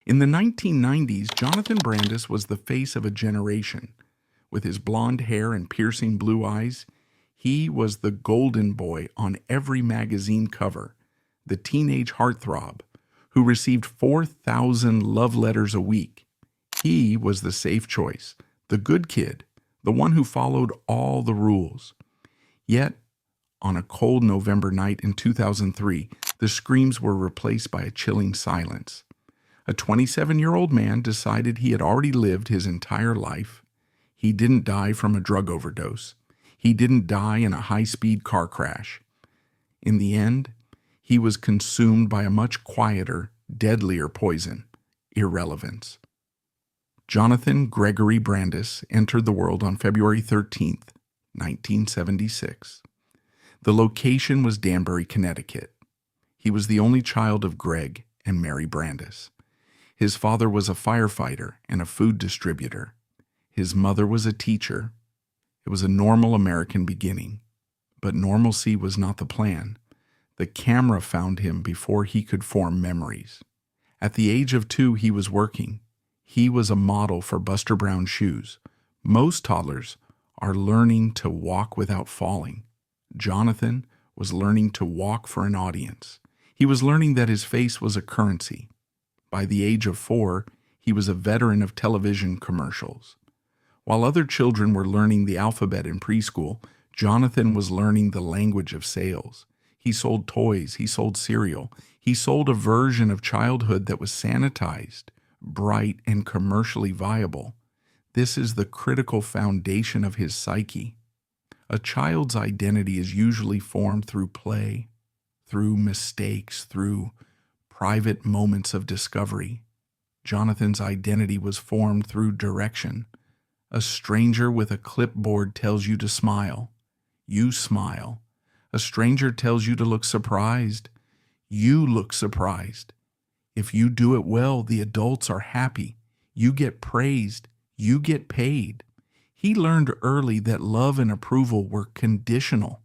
In the 1990s, Jonathan Brandis was the face of a generation. With his blonde hair and piercing blue eyes, he was the golden boy on every magazine cover, the teenage heartthrob, who received 4,000 love letters a week. He was the safe choice, the good kid, the one who followed all the rules. Yet, on a cold November night in 2003, the screams were replaced by a chilling silence. A 27-year-old man decided he had already lived his entire life. He didn't die from a drug overdose. He didn't die in a high-speed car crash. In the end, he was consumed by a much quieter, deadlier poison, irrelevance. Jonathan Gregory Brandis entered the world on February 13, 1976. The location was Danbury, Connecticut. He was the only child of Greg and Mary Brandis. His father was a firefighter and a food distributor. His mother was a teacher. It was a normal American beginning. But normalcy was not the plan. The camera found him before he could form memories. At the age of 2, he was working. He was a model for Buster Brown shoes. Most toddlers are learning to walk without falling. Jonathan was learning to walk for an audience. He was learning that his face was a currency. By the age of 4, he was a veteran of television commercials. While other children were learning the alphabet in preschool, Jonathan was learning the language of sales. He sold toys, he sold cereal, he sold a version of childhood that was sanitized, bright, and commercially viable. This is the critical foundation of his psyche. A child's identity is usually formed through play, through mistakes, through private moments of discovery. Jonathan's identity was formed through direction. A stranger with a clipboard tells you to smile. You smile. A stranger tells you to look surprised. You look surprised. If you do it well, the adults are happy. You get praised. You get paid. He learned early that love and approval were conditional.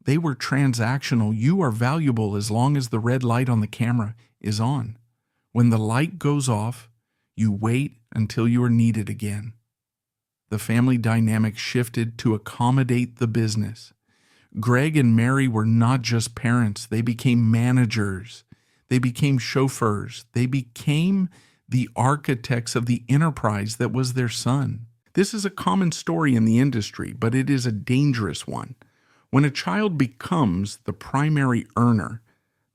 They were transactional. You are valuable as long as the red light on the camera is on. When the light goes off, you wait until you are needed again. The family dynamic shifted to accommodate the business. Greg and Mary were not just parents. They became managers. They became chauffeurs. They became the architects of the enterprise that was their son. This is a common story in the industry, but it is a dangerous one. When a child becomes the primary earner,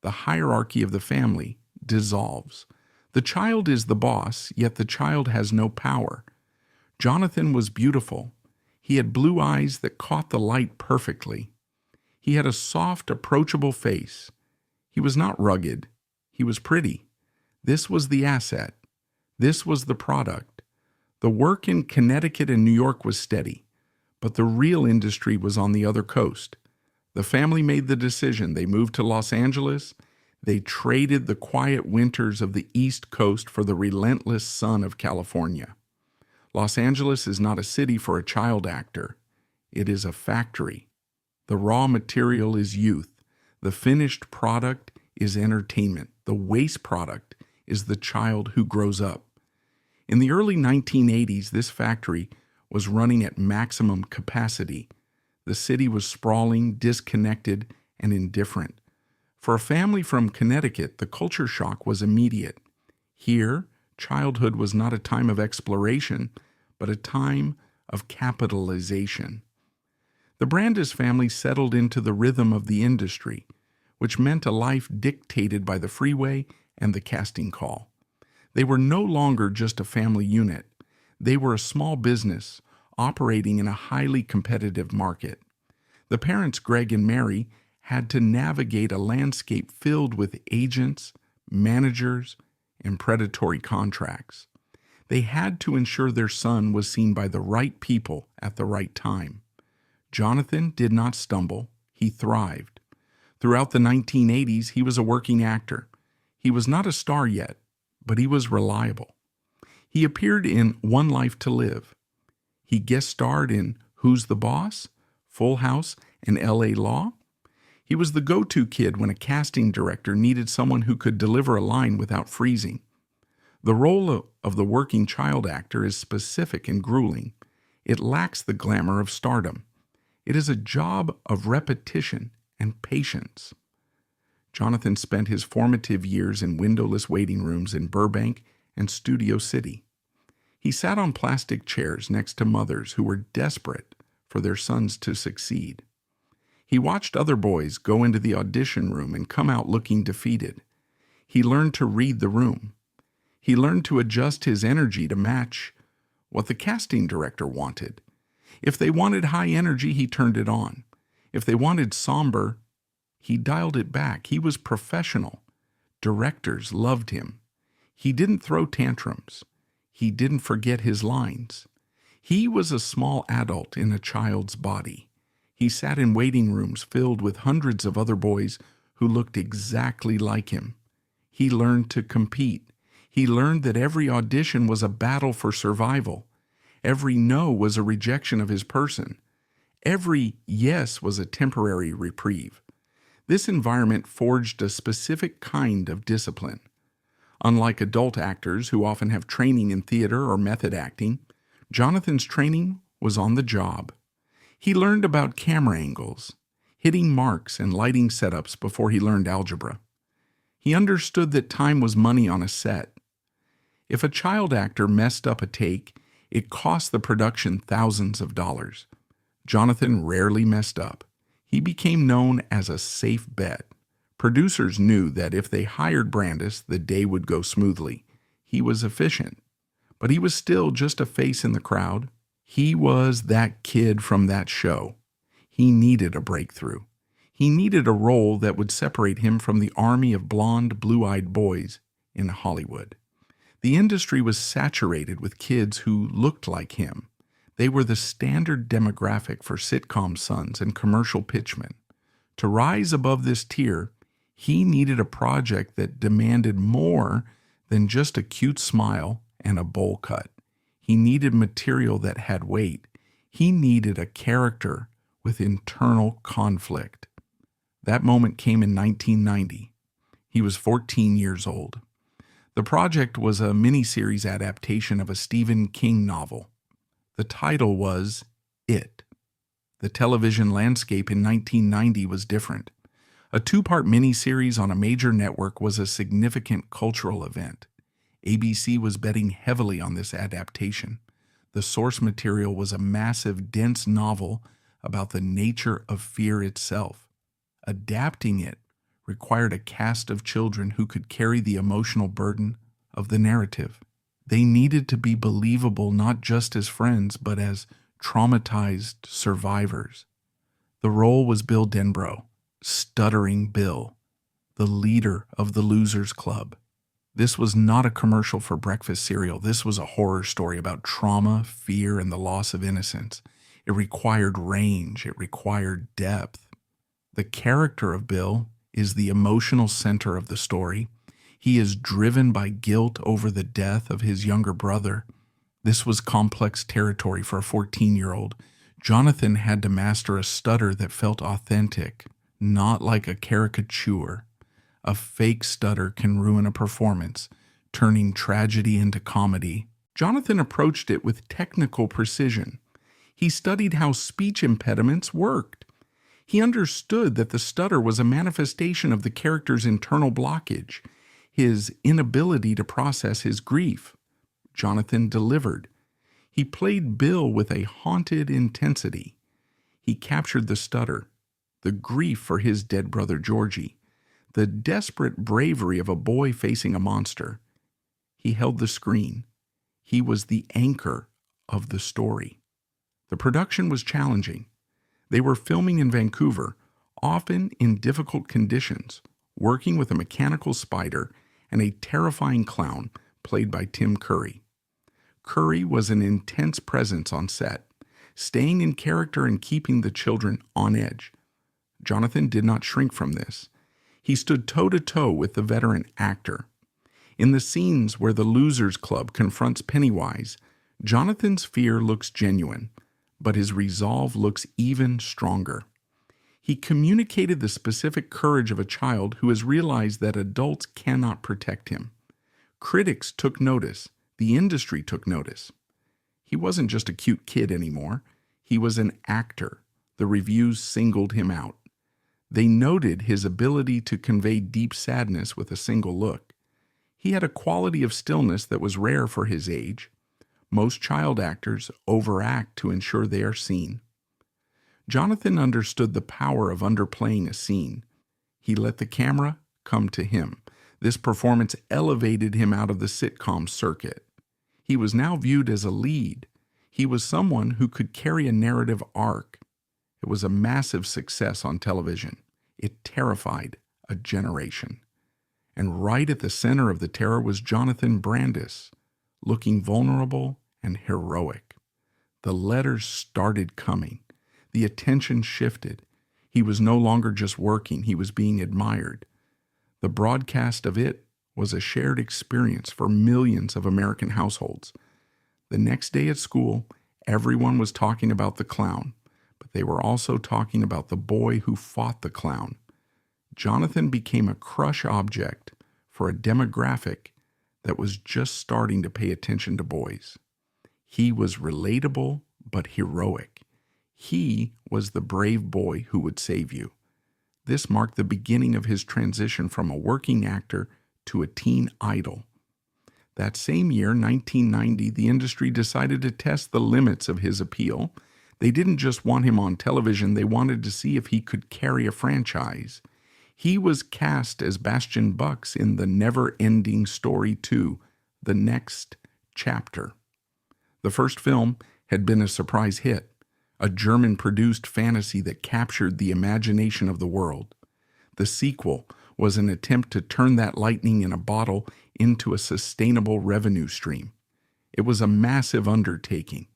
the hierarchy of the family dissolves. The child is the boss, yet the child has no power. Jonathan was beautiful. He had blue eyes that caught the light perfectly. He had a soft, approachable face. He was not rugged. He was pretty. This was the asset. This was the product. The work in Connecticut and New York was steady, but the real industry was on the other coast. The family made the decision. They moved to Los Angeles. They traded the quiet winters of the East Coast for the relentless sun of California. Los Angeles is not a city for a child actor. It is a factory. The raw material is youth. The finished product is entertainment. The waste product is the child who grows up. In the early 1980s, this factory was running at maximum capacity. The city was sprawling, disconnected, and indifferent. For a family from Connecticut, the culture shock was immediate. Here, childhood was not a time of exploration, but a time of capitalization. The Brandis family settled into the rhythm of the industry, which meant a life dictated by the freeway and the casting call. They were no longer just a family unit. They were a small business operating in a highly competitive market. The parents, Greg and Mary, had to navigate a landscape filled with agents, managers, and predatory contracts. They had to ensure their son was seen by the right people at the right time. Jonathan did not stumble. He thrived. Throughout the 1980s, he was a working actor. He was not a star yet, but he was reliable. He appeared in One Life to Live. He guest starred in Who's the Boss?, Full House, and L.A. Law. He was the go-to kid when a casting director needed someone who could deliver a line without freezing. The role of the working child actor is specific and grueling. It lacks the glamour of stardom. It is a job of repetition and patience. Jonathan spent his formative years in windowless waiting rooms in Burbank and Studio City. He sat on plastic chairs next to mothers who were desperate for their sons to succeed. He watched other boys go into the audition room and come out looking defeated. He learned to read the room. He learned to adjust his energy to match what the casting director wanted. If they wanted high energy, he turned it on. If they wanted somber, he dialed it back. He was professional. Directors loved him. He didn't throw tantrums. He didn't forget his lines. He was a small adult in a child's body. He sat in waiting rooms filled with hundreds of other boys who looked exactly like him. He learned to compete. He learned that every audition was a battle for survival. Every no was a rejection of his person. Every yes was a temporary reprieve. This environment forged a specific kind of discipline. Unlike adult actors who often have training in theater or method acting, Jonathan's training was on the job. He learned about camera angles, hitting marks, and lighting setups before he learned algebra. He understood that time was money on a set. If a child actor messed up a take, it cost the production thousands of dollars. Jonathan rarely messed up. He became known as a safe bet. Producers knew that if they hired Brandis, the day would go smoothly. He was efficient, but he was still just a face in the crowd. He was that kid from that show. He needed a breakthrough. He needed a role that would separate him from the army of blonde, blue-eyed boys in Hollywood. The industry was saturated with kids who looked like him. They were the standard demographic for sitcom sons and commercial pitchmen. To rise above this tier, he needed a project that demanded more than just a cute smile and a bowl cut. He needed material that had weight. He needed a character with internal conflict. That moment came in 1990. He was 14 years old. The project was a miniseries adaptation of a Stephen King novel. The title was It. The television landscape in 1990 was different. A two-part miniseries on a major network was a significant cultural event. ABC was betting heavily on this adaptation. The source material was a massive, dense novel about the nature of fear itself. Adapting it required a cast of children who could carry the emotional burden of the narrative. They needed to be believable not just as friends, but as traumatized survivors. The role was Bill Denbrough, Stuttering Bill, the leader of the Losers Club. This was not a commercial for breakfast cereal. This was a horror story about trauma, fear, and the loss of innocence. It required range. It required depth. The character of Bill is the emotional center of the story. He is driven by guilt over the death of his younger brother. This was complex territory for a 14-year-old. Jonathan had to master a stutter that felt authentic, not like a caricature. A fake stutter can ruin a performance, turning tragedy into comedy. Jonathan approached it with technical precision. He studied how speech impediments worked. He understood that the stutter was a manifestation of the character's internal blockage, his inability to process his grief. Jonathan delivered. He played Bill with a haunted intensity. He captured the stutter, the grief for his dead brother Georgie, the desperate bravery of a boy facing a monster. He held the screen. He was the anchor of the story. The production was challenging. They were filming in Vancouver, often in difficult conditions, working with a mechanical spider and a terrifying clown played by Tim Curry. Curry was an intense presence on set, staying in character and keeping the children on edge. Jonathan did not shrink from this. He stood toe-to-toe with the veteran actor. In the scenes where the Losers Club confronts Pennywise, Jonathan's fear looks genuine, but his resolve looks even stronger. He communicated the specific courage of a child who has realized that adults cannot protect him. Critics took notice. The industry took notice. He wasn't just a cute kid anymore. He was an actor. The reviews singled him out. They noted his ability to convey deep sadness with a single look. He had a quality of stillness that was rare for his age. Most child actors overact to ensure they are seen. Jonathan understood the power of underplaying a scene. He let the camera come to him. This performance elevated him out of the sitcom circuit. He was now viewed as a lead. He was someone who could carry a narrative arc. It was a massive success on television. It terrified a generation. And right at the center of the terror was Jonathan Brandis, looking vulnerable and heroic. The letters started coming. The attention shifted. He was no longer just working, he was being admired. The broadcast of it was a shared experience for millions of American households. The next day at school, everyone was talking about the clown, but they were also talking about the boy who fought the clown. Jonathan became a crush object for a demographic that was just starting to pay attention to boys. He was relatable but heroic. He was the brave boy who would save you. This marked the beginning of his transition from a working actor to a teen idol. That same year, 1990, the industry decided to test the limits of his appeal. They didn't just want him on television, they wanted to see if he could carry a franchise. He was cast as Bastian Bucks in The Never-Ending Story 2, The Next Chapter. The first film had been a surprise hit, a German-produced fantasy that captured the imagination of the world. The sequel was an attempt to turn that lightning in a bottle into a sustainable revenue stream. It was a massive undertaking.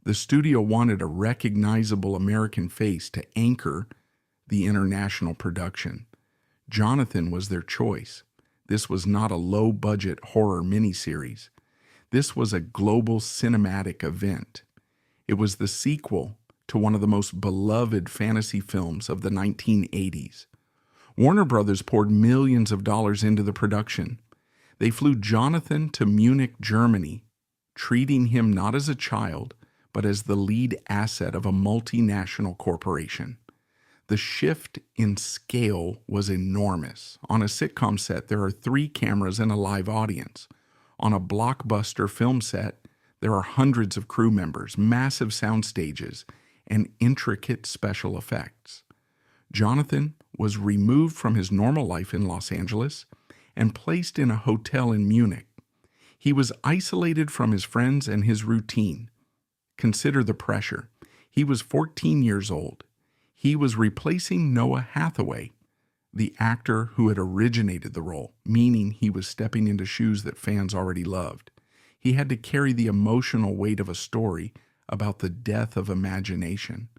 The studio wanted a recognizable American face to anchor the international production. Jonathan was their choice. This was not a low-budget horror miniseries. This was a global cinematic event. It was the sequel to one of the most beloved fantasy films of the 1980s. Warner Brothers poured millions of dollars into the production. They flew Jonathan to Munich, Germany, treating him not as a child, but as the lead asset of a multinational corporation. The shift in scale was enormous. On a sitcom set, there are 3 cameras and a live audience. On a blockbuster film set, there are hundreds of crew members, massive sound stages, and intricate special effects. Jonathan was removed from his normal life in Los Angeles and placed in a hotel in Munich. He was isolated from his friends and his routine. Consider the pressure. He was 14 years old. He was replacing Noah Hathaway, the actor who had originated the role, meaning he was stepping into shoes that fans already loved. He had to carry the emotional weight of a story about the death of imagination.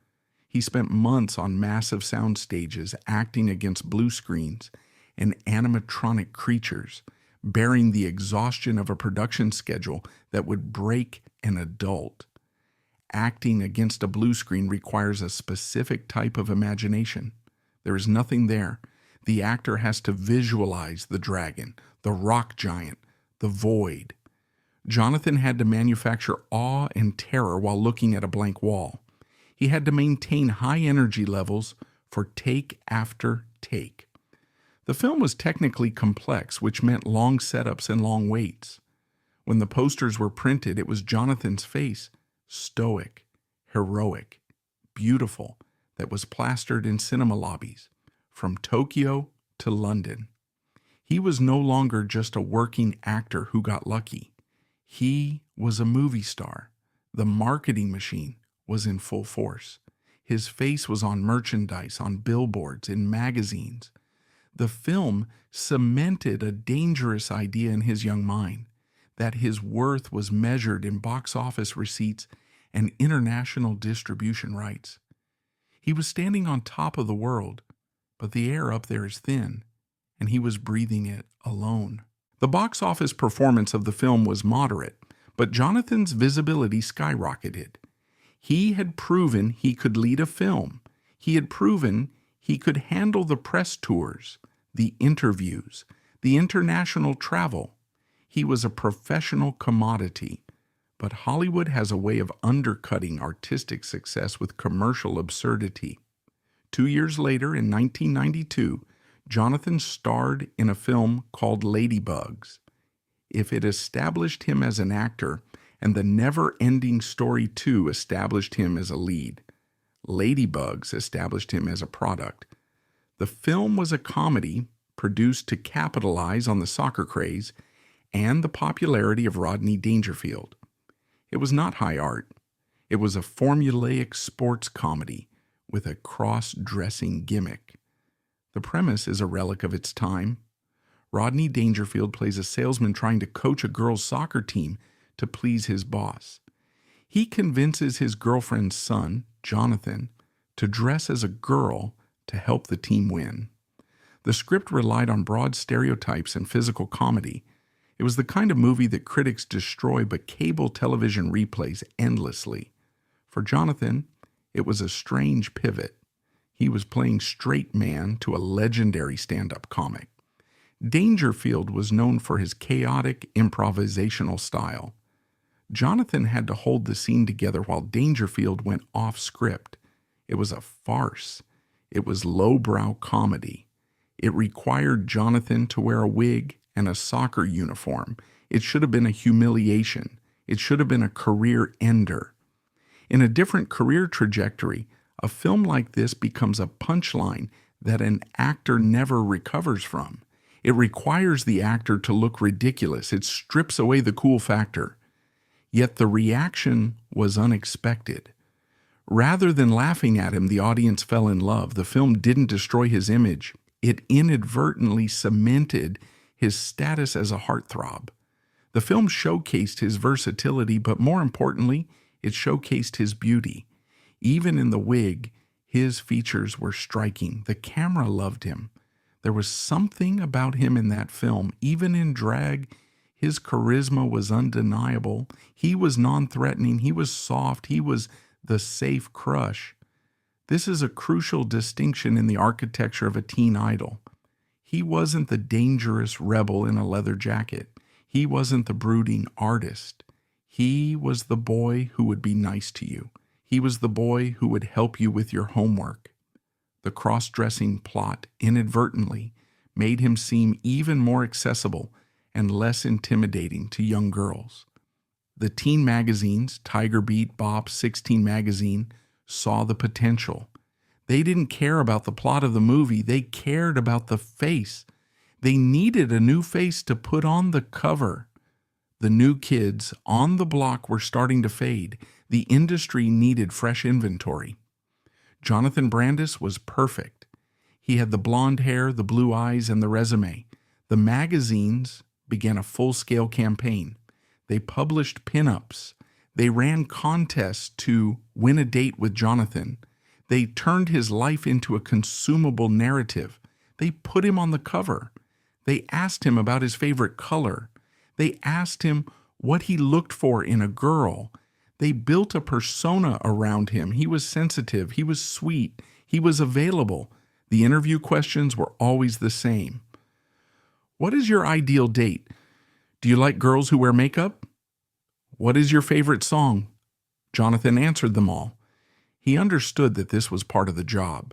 He spent months on massive sound stages, acting against blue screens and animatronic creatures, bearing the exhaustion of a production schedule that would break an adult. Acting against a blue screen requires a specific type of imagination. There is nothing there. The actor has to visualize the dragon, the rock giant, the void. Jonathan had to manufacture awe and terror while looking at a blank wall. He had to maintain high energy levels for take after take. The film was technically complex, which meant long setups and long waits. When the posters were printed, it was Jonathan's face, stoic, heroic, beautiful, that was plastered in cinema lobbies, from Tokyo to London. He was no longer just a working actor who got lucky. He was a movie star. The marketing machine was in full force. His face was on merchandise, on billboards, in magazines. The film cemented a dangerous idea in his young mind, that his worth was measured in box office receipts and international distribution rights. He was standing on top of the world, but the air up there is thin, and he was breathing it alone. The box office performance of the film was moderate, but Jonathan's visibility skyrocketed. He had proven he could lead a film. He had proven he could handle the press tours, the interviews, the international travel. He was a professional commodity. But Hollywood has a way of undercutting artistic success with commercial absurdity. 2 years later, in 1992, Jonathan starred in a film called Ladybugs. If it established him as an actor, and The Never-Ending Story 2 established him as a lead, Ladybugs established him as a product. The film was a comedy produced to capitalize on the soccer craze and the popularity of Rodney Dangerfield. It was not high art. It was a formulaic sports comedy with a cross-dressing gimmick. The premise is a relic of its time. Rodney Dangerfield plays a salesman trying to coach a girls' soccer team to please his boss. He convinces his girlfriend's son, Jonathan, to dress as a girl to help the team win. The script relied on broad stereotypes and physical comedy. It was the kind of movie that critics destroy but cable television replays endlessly. For Jonathan, it was a strange pivot. He was playing straight man to a legendary stand-up comic. Dangerfield was known for his chaotic, improvisational style. Jonathan had to hold the scene together while Dangerfield went off script. It was a farce. It was lowbrow comedy. It required Jonathan to wear a wig and a soccer uniform. It should have been a humiliation. It should have been a career ender. In a different career trajectory, a film like this becomes a punchline that an actor never recovers from. It requires the actor to look ridiculous. It strips away the cool factor. Yet the reaction was unexpected. Rather than laughing at him, the audience fell in love. The film didn't destroy his image. It inadvertently cemented his status as a heartthrob. The film showcased his versatility, but more importantly, it showcased his beauty. Even in the wig, his features were striking. The camera loved him. There was something about him in that film. Even in drag, his charisma was undeniable. He was non-threatening. He was soft. He was the safe crush. This is a crucial distinction in the architecture of a teen idol. He wasn't the dangerous rebel in a leather jacket. He wasn't the brooding artist. He was the boy who would be nice to you. He was the boy who would help you with your homework. The cross-dressing plot inadvertently made him seem even more accessible and less intimidating to young girls. The teen magazines, Tiger Beat, Bop, 16 Magazine, saw the potential. They didn't care about the plot of the movie. They cared about the face. They needed a new face to put on the cover. The new kids on the block were starting to fade. The industry needed fresh inventory. Jonathan Brandis was perfect. He had the blonde hair, the blue eyes, and the resume. The magazines began a full-scale campaign. They published pinups. They ran contests to win a date with Jonathan. They turned his life into a consumable narrative. They put him on the cover. They asked him about his favorite color. They asked him what he looked for in a girl. They built a persona around him. He was sensitive. He was sweet. He was available. The interview questions were always the same. What is your ideal date? Do you like girls who wear makeup? What is your favorite song? Jonathan answered them all. He understood that this was part of the job.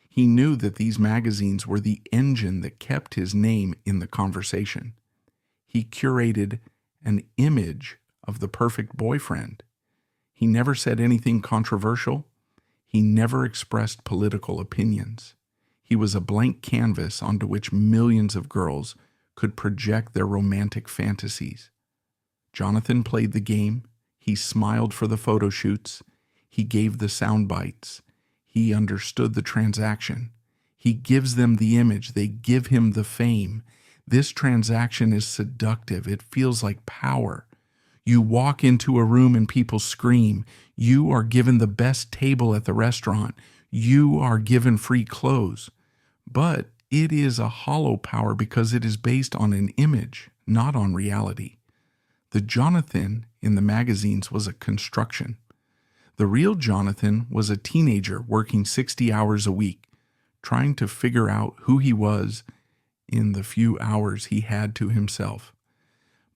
He knew that these magazines were the engine that kept his name in the conversation. He curated an image of the perfect boyfriend. He never said anything controversial. He never expressed political opinions. He was a blank canvas onto which millions of girls could project their romantic fantasies. Jonathan played the game. He smiled for the photo shoots. He gave the sound bites. He understood the transaction. He gives them the image. They give him the fame. This transaction is seductive. It feels like power. You walk into a room and people scream. You are given the best table at the restaurant. You are given free clothes. But it is a hollow power because it is based on an image, not on reality. The Jonathan in the magazines was a construction. The real Jonathan was a teenager working 60 hours a week, trying to figure out who he was in the few hours he had to himself.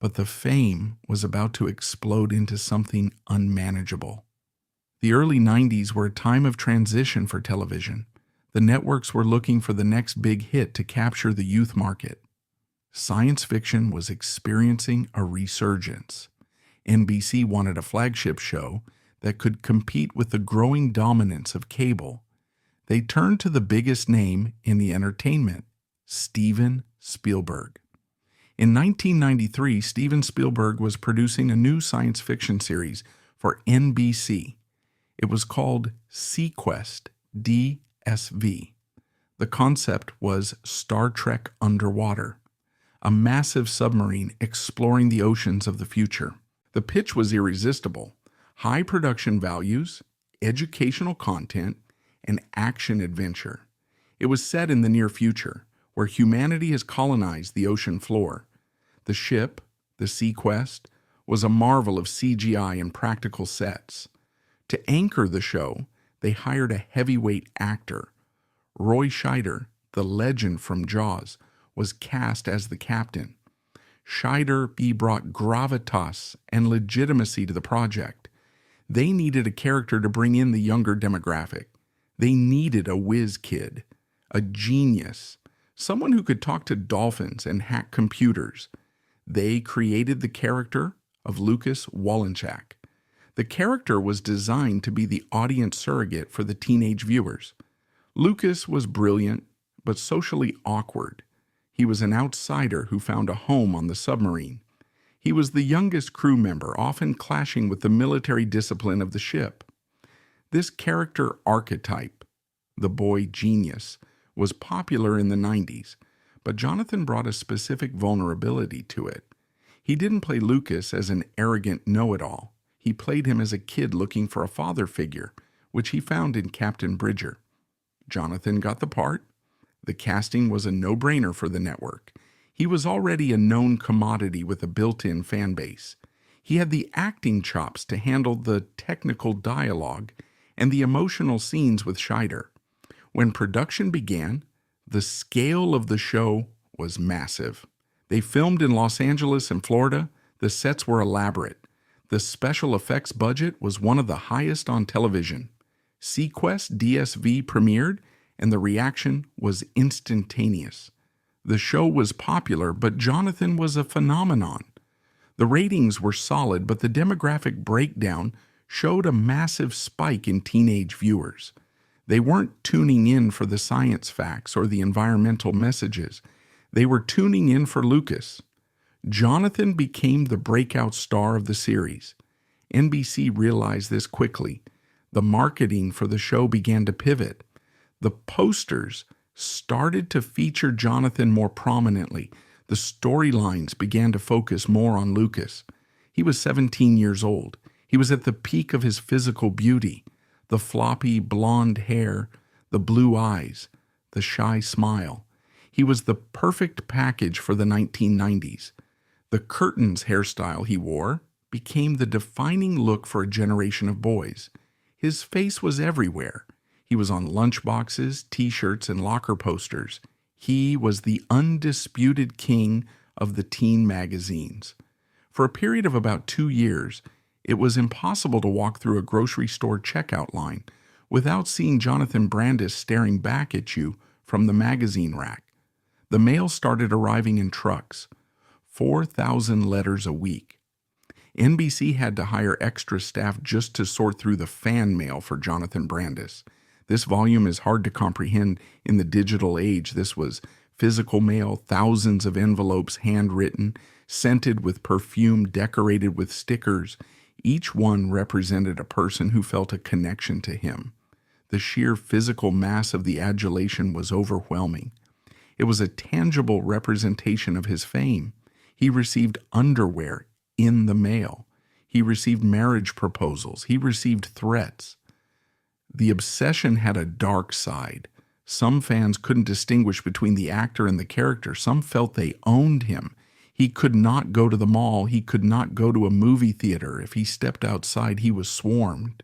But the fame was about to explode into something unmanageable. The early 90s were a time of transition for television. The networks were looking for the next big hit to capture the youth market. Science fiction was experiencing a resurgence. NBC wanted a flagship show that could compete with the growing dominance of cable. They turned to the biggest name in the entertainment, Steven Spielberg. In 1993, Steven Spielberg was producing a new science fiction series for NBC. It was called SeaQuest DSV. The concept was Star Trek underwater, a massive submarine exploring the oceans of the future. The pitch was irresistible: high production values, educational content, and action adventure. It was set in the near future, where humanity has colonized the ocean floor. The ship, the SeaQuest, was a marvel of CGI and practical sets. To anchor the show, they hired a heavyweight actor. Roy Scheider, the legend from Jaws, was cast as the captain. Scheider brought gravitas and legitimacy to the project. They needed a character to bring in the younger demographic. They needed a whiz kid, a genius, someone who could talk to dolphins and hack computers. They created the character of Lucas Wallenschak. The character was designed to be the audience surrogate for the teenage viewers. Lucas was brilliant, but socially awkward. He was an outsider who found a home on the submarine. He was the youngest crew member, often clashing with the military discipline of the ship. This character archetype, the boy genius, was popular in the 90s, but Jonathan brought a specific vulnerability to it. He didn't play Lucas as an arrogant know-it-all. He played him as a kid looking for a father figure, which he found in Captain Bridger. Jonathan got the part. The casting was a no-brainer for the network. He was already a known commodity with a built-in fan base. He had the acting chops to handle the technical dialogue and the emotional scenes with Scheider. When production began, the scale of the show was massive. They filmed in Los Angeles and Florida. The sets were elaborate. The special effects budget was one of the highest on television. SeaQuest DSV premiered, and the reaction was instantaneous. The show was popular, but Jonathan was a phenomenon. The ratings were solid, but the demographic breakdown showed a massive spike in teenage viewers. They weren't tuning in for the science facts or the environmental messages. They were tuning in for Lucas. Jonathan became the breakout star of the series. NBC realized this quickly. The marketing for the show began to pivot. The posters started to feature Jonathan more prominently. The storylines began to focus more on Lucas. He was 17 years old. He was at the peak of his physical beauty. The floppy blonde hair, the blue eyes, the shy smile. He was the perfect package for the 1990s. The curtains hairstyle he wore became the defining look for a generation of boys. His face was everywhere. He was on lunchboxes, t-shirts, and locker posters. He was the undisputed king of the teen magazines. For a period of about 2 years, it was impossible to walk through a grocery store checkout line without seeing Jonathan Brandis staring back at you from the magazine rack. The mail started arriving in trucks, 4,000 letters a week. NBC had to hire extra staff just to sort through the fan mail for Jonathan Brandis. This volume is hard to comprehend in the digital age. This was physical mail, thousands of envelopes handwritten, scented with perfume, decorated with stickers. Each one represented a person who felt a connection to him. The sheer physical mass of the adulation was overwhelming. It was a tangible representation of his fame. He received underwear in the mail. He received marriage proposals. He received threats. The obsession had a dark side. Some fans couldn't distinguish between the actor and the character. Some felt they owned him. He could not go to the mall. He could not go to a movie theater. If he stepped outside, he was swarmed.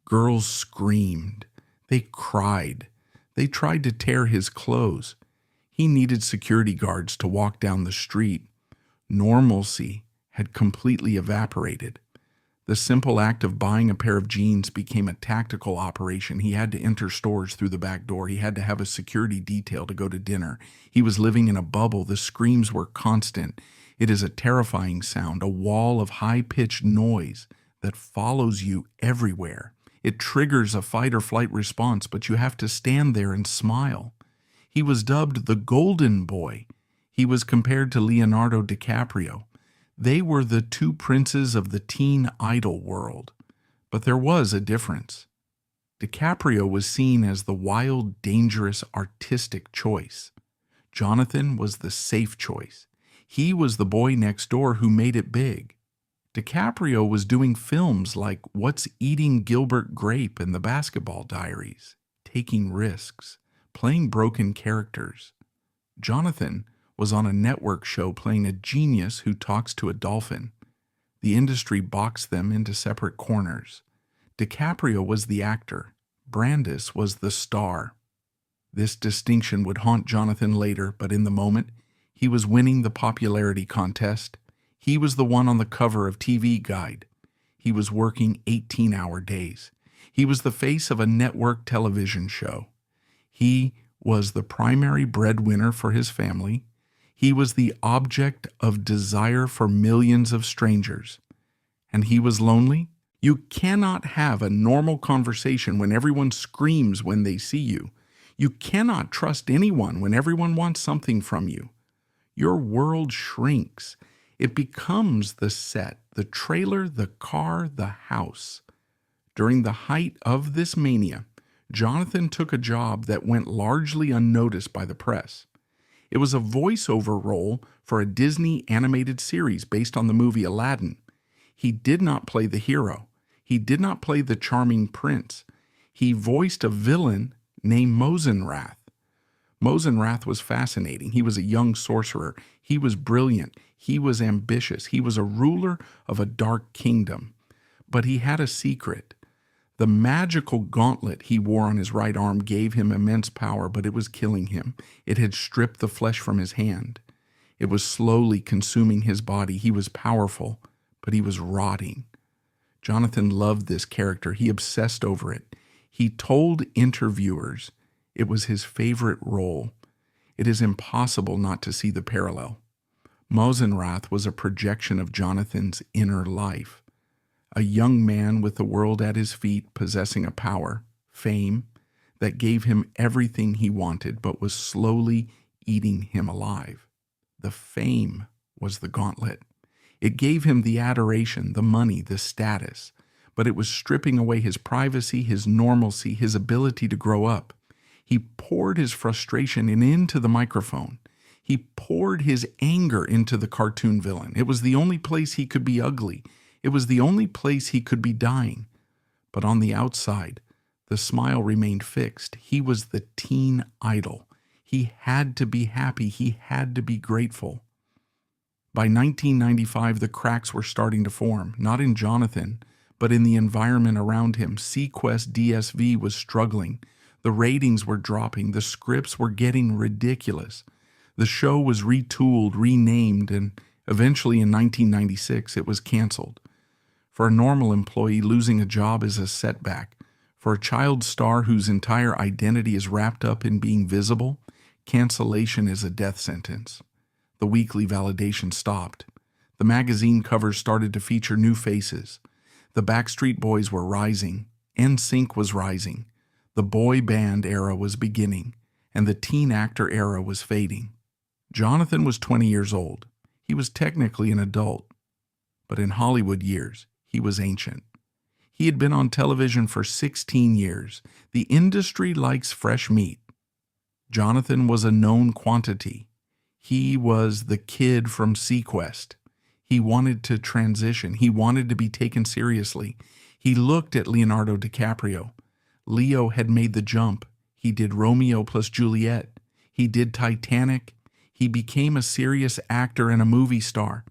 Girls screamed. They cried. They tried to tear his clothes. He needed security guards to walk down the street. Normalcy had completely evaporated. The simple act of buying a pair of jeans became a tactical operation. He had to enter stores through the back door. He had to have a security detail to go to dinner. He was living in a bubble. The screams were constant. It is a terrifying sound, a wall of high-pitched noise that follows you everywhere. It triggers a fight or flight response, but you have to stand there and smile. He was dubbed the Golden Boy. He was compared to Leonardo DiCaprio. They were the two princes of the teen idol world. But there was a difference. DiCaprio was seen as the wild, dangerous, artistic choice. Jonathan was the safe choice. He was the boy next door who made it big. DiCaprio was doing films like What's Eating Gilbert Grape and The Basketball Diaries, taking risks, playing broken characters. Jonathan was on a network show playing a genius who talks to a dolphin. The industry boxed them into separate corners. DiCaprio was the actor. Brandis was the star. This distinction would haunt Jonathan later, but in the moment, he was winning the popularity contest. He was the one on the cover of TV Guide. He was working 18-hour days. He was the face of a network television show. He was the primary breadwinner for his family. He was the object of desire for millions of strangers. And he was lonely. You cannot have a normal conversation when everyone screams when they see you. You cannot trust anyone when everyone wants something from you. Your world shrinks. It becomes the set, the trailer, the car, the house. During the height of this mania, Jonathan took a job that went largely unnoticed by the press. It was a voiceover role for a Disney animated series based on the movie Aladdin. He did not play the hero. He did not play the charming prince. He voiced a villain named Mosenrath. Mosenrath was fascinating. He was a young sorcerer. He was brilliant. He was ambitious. He was a ruler of a dark kingdom. But he had a secret. The magical gauntlet he wore on his right arm gave him immense power, but it was killing him. It had stripped the flesh from his hand. It was slowly consuming his body. He was powerful, but he was rotting. Jonathan loved this character. He obsessed over it. He told interviewers it was his favorite role. It is impossible not to see the parallel. Mosenrath was a projection of Jonathan's inner life. A young man with the world at his feet, possessing a power, fame, that gave him everything he wanted, but was slowly eating him alive. The fame was the gauntlet. It gave him the adoration, the money, the status, but it was stripping away his privacy, his normalcy, his ability to grow up. He poured his frustration into the microphone. He poured his anger into the cartoon villain. It was the only place he could be ugly. It was the only place he could be dying. But on the outside, the smile remained fixed. He was the teen idol. He had to be happy. He had to be grateful. By 1995, the cracks were starting to form, not in Jonathan, but in the environment around him. SeaQuest DSV was struggling. The ratings were dropping. The scripts were getting ridiculous. The show was retooled, renamed, and eventually in 1996, it was canceled. For a normal employee, losing a job is a setback. For a child star whose entire identity is wrapped up in being visible, cancellation is a death sentence. The weekly validation stopped. The magazine covers started to feature new faces. The Backstreet Boys were rising. NSYNC was rising. The boy band era was beginning, and the teen actor era was fading. Jonathan was 20 years old. He was technically an adult, but in Hollywood years, he was ancient. He had been on television for 16 years. The industry likes fresh meat. Jonathan was a known quantity. He was the kid from SeaQuest. He wanted to transition. He wanted to be taken seriously. He looked at Leonardo DiCaprio. Leo had made the jump. He did Romeo plus Juliet. He did Titanic. He became a serious actor and a movie star.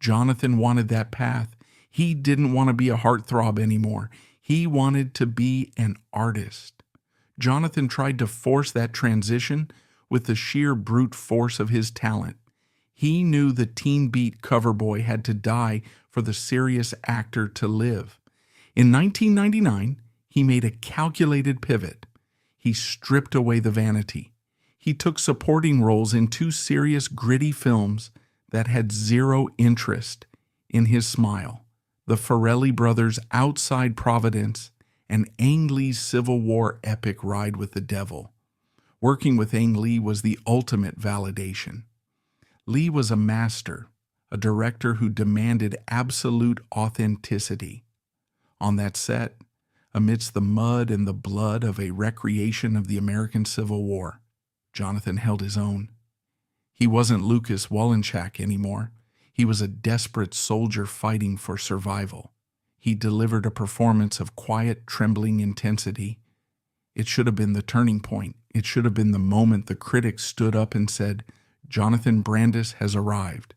Jonathan wanted that path. He didn't want to be a heartthrob anymore. He wanted to be an artist. Jonathan tried to force that transition with the sheer brute force of his talent. He knew the teen beat cover boy had to die for the serious actor to live. In 1999, he made a calculated pivot. He stripped away the vanity. He took supporting roles in two serious, gritty films that had zero interest in his smile: the Farrelly brothers' Outside Providence and Ang Lee's Civil War epic Ride with the Devil. Working with Ang Lee was the ultimate validation. Lee was a master, a director who demanded absolute authenticity. On that set, amidst the mud and the blood of a recreation of the American Civil War, Jonathan held his own. He wasn't Lucas Wallenschak anymore. He was a desperate soldier fighting for survival. He delivered a performance of quiet, trembling intensity. It should have been the turning point. It should have been the moment the critics stood up and said, "Jonathan Brandis has arrived."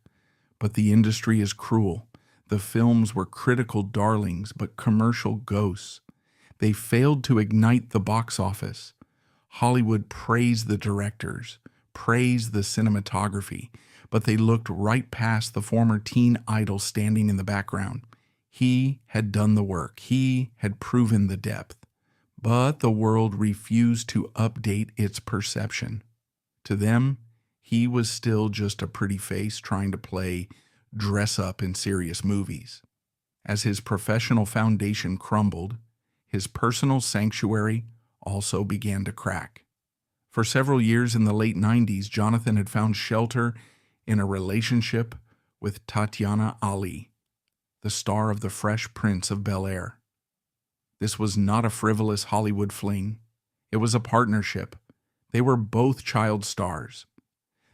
But the industry is cruel. The films were critical darlings, but commercial ghosts. They failed to ignite the box office. Hollywood praised the directors, praised the cinematography, but they looked right past the former teen idol standing in the background. He had done the work. He had proven the depth. But the world refused to update its perception. To them, he was still just a pretty face trying to play dress up in serious movies. As his professional foundation crumbled, his personal sanctuary also began to crack. For several years in the late 90s, Jonathan had found shelter in a relationship with Tatiana Ali, the star of The Fresh Prince of Bel-Air. This was not a frivolous Hollywood fling. It was a partnership. They were both child stars.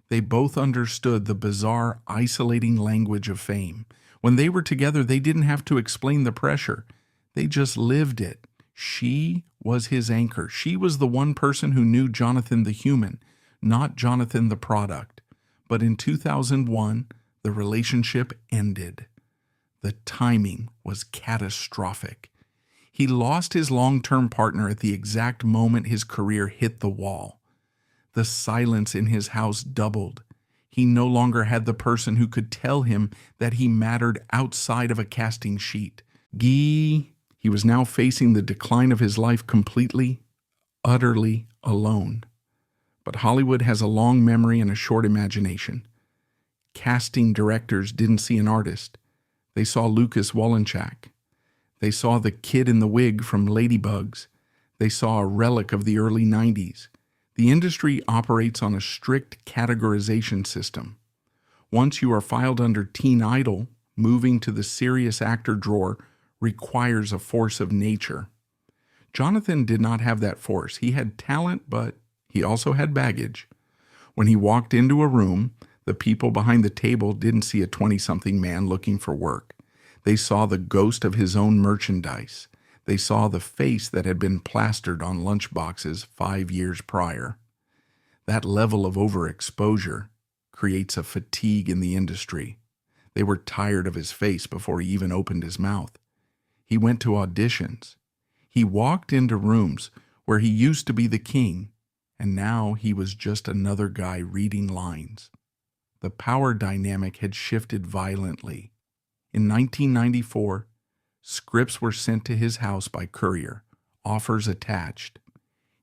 They both understood the bizarre, isolating language of fame. When they were together, they didn't have to explain the pressure. They just lived it. She was his anchor. She was the one person who knew Jonathan the human, not Jonathan the product. But in 2001, the relationship ended. The timing was catastrophic. He lost his long-term partner at the exact moment his career hit the wall. The silence in his house doubled. He no longer had the person who could tell him that he mattered outside of a casting sheet. He was now facing the decline of his life completely, utterly alone. But Hollywood has a long memory and a short imagination. Casting directors didn't see an artist. They saw Lucas Wallenschak. They saw the kid in the wig from Ladybugs. They saw a relic of the early 90s. The industry operates on a strict categorization system. Once you are filed under teen idol, moving to the serious actor drawer requires a force of nature. Jonathan did not have that force. He had talent, but he also had baggage. When he walked into a room, the people behind the table didn't see a 20-something man looking for work. They saw the ghost of his own merchandise. They saw the face that had been plastered on lunchboxes 5 years prior. That level of overexposure creates a fatigue in the industry. They were tired of his face before he even opened his mouth. He went to auditions. He walked into rooms where he used to be the king, and now he was just another guy reading lines. The power dynamic had shifted violently. In 1994, scripts were sent to his house by courier, offers attached.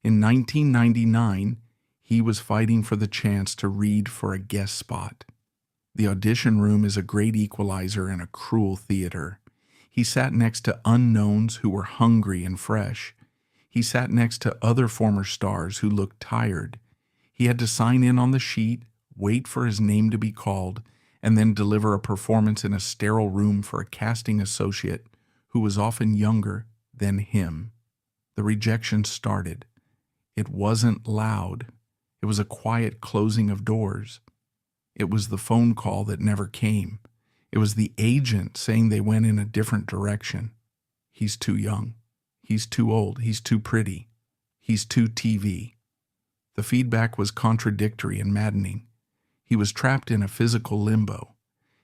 In 1999, he was fighting for the chance to read for a guest spot. The audition room is a great equalizer in a cruel theater. He sat next to unknowns who were hungry and fresh. He sat next to other former stars who looked tired. He had to sign in on the sheet, wait for his name to be called, and then deliver a performance in a sterile room for a casting associate who was often younger than him. The rejection started. It wasn't loud. It was a quiet closing of doors. It was the phone call that never came. It was the agent saying they went in a different direction. He's too young. He's too old. He's too pretty. He's too TV. The feedback was contradictory and maddening. He was trapped in a physical limbo.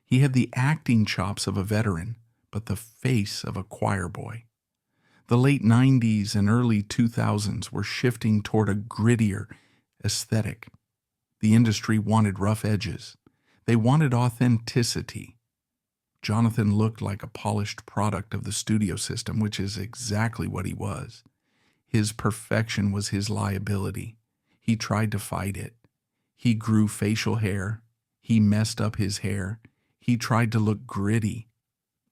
He had the acting chops of a veteran, but the face of a choir boy. The late 90s and early 2000s were shifting toward a grittier aesthetic. The industry wanted rough edges. They wanted authenticity. Jonathan looked like a polished product of the studio system, which is exactly what he was. His perfection was his liability. He tried to fight it. He grew facial hair. He messed up his hair. He tried to look gritty,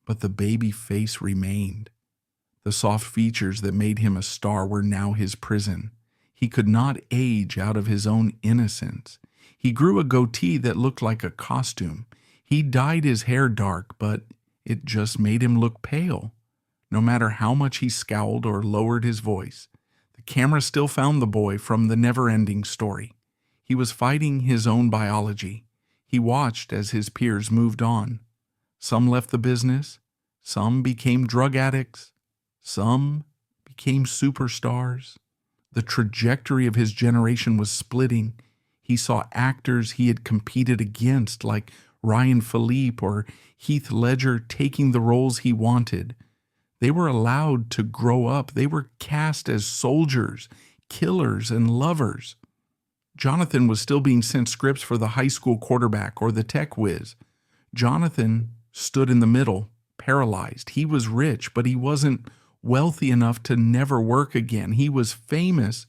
but the baby face remained. The soft features that made him a star were now his prison. He could not age out of his own innocence. He grew a goatee that looked like a costume. He dyed his hair dark, but it just made him look pale. No matter how much he scowled or lowered his voice, the camera still found the boy from the never-ending story. He was fighting his own biology. He watched as his peers moved on. Some left the business. Some became drug addicts. Some became superstars. The trajectory of his generation was splitting. He saw actors he had competed against, like Ryan Philippe or Heath Ledger, taking the roles he wanted. They were allowed to grow up. They were cast as soldiers, killers, and lovers. Jonathan was still being sent scripts for the high school quarterback or the tech whiz. Jonathan stood in the middle, paralyzed. He was rich, but he wasn't wealthy enough to never work again. He was famous,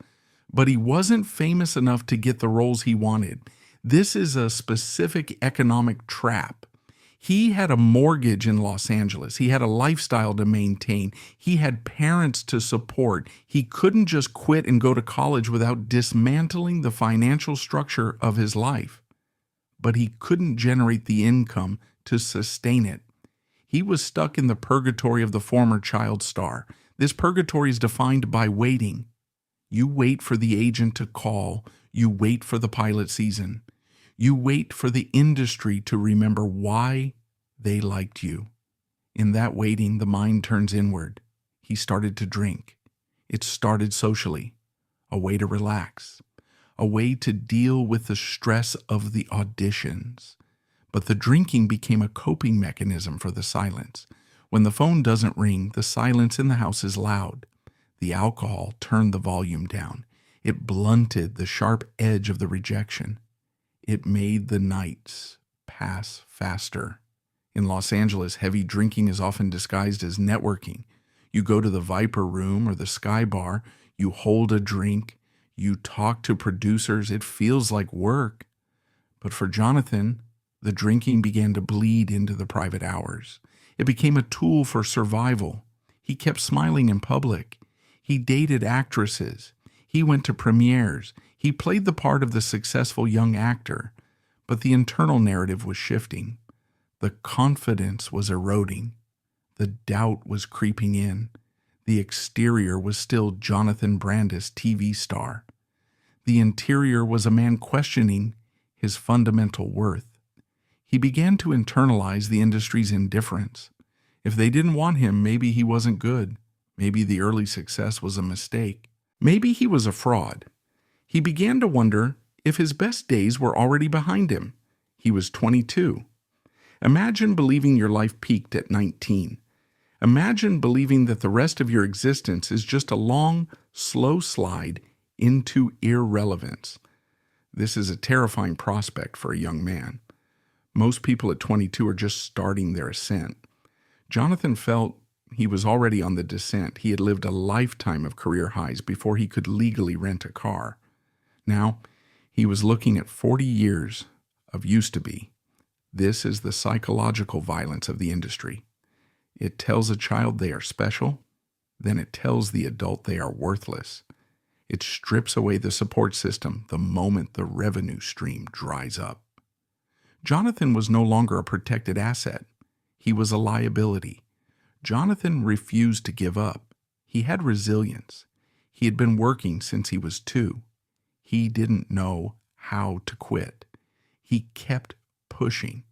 but he wasn't famous enough to get the roles he wanted. This is a specific economic trap. He had a mortgage in Los Angeles. He had a lifestyle to maintain. He had parents to support. He couldn't just quit and go to college without dismantling the financial structure of his life. But he couldn't generate the income to sustain it. He was stuck in the purgatory of the former child star. This purgatory is defined by waiting. You wait for the agent to call. You wait for the pilot season. You wait for the industry to remember why they liked you. In that waiting, the mind turns inward. He started to drink. It started socially, a way to relax, a way to deal with the stress of the auditions. But the drinking became a coping mechanism for the silence. When the phone doesn't ring, the silence in the house is loud. The alcohol turned the volume down. It blunted the sharp edge of the rejection. It made the nights pass faster. In Los Angeles, heavy drinking is often disguised as networking. You go to the Viper Room or the Sky Bar, you hold a drink, you talk to producers, it feels like work. But for Jonathan, the drinking began to bleed into the private hours. It became a tool for survival. He kept smiling in public. He dated actresses. He went to premieres. He played the part of the successful young actor. But the internal narrative was shifting. The confidence was eroding. The doubt was creeping in. The exterior was still Jonathan Brandis, TV star. The interior was a man questioning his fundamental worth. He began to internalize the industry's indifference. If they didn't want him, maybe he wasn't good. Maybe the early success was a mistake. Maybe he was a fraud. He began to wonder if his best days were already behind him. He was 22. Imagine believing your life peaked at 19. Imagine believing that the rest of your existence is just a long, slow slide into irrelevance. This is a terrifying prospect for a young man. Most people at 22 are just starting their ascent. Jonathan felt he was already on the descent. He had lived a lifetime of career highs before he could legally rent a car. Now, he was looking at 40 years of used to be. This is the psychological violence of the industry. It tells a child they are special, then it tells the adult they are worthless. It strips away the support system the moment the revenue stream dries up. Jonathan was no longer a protected asset. He was a liability. Jonathan refused to give up. He had resilience. He had been working since he was 2. He didn't know how to quit. He kept pushing.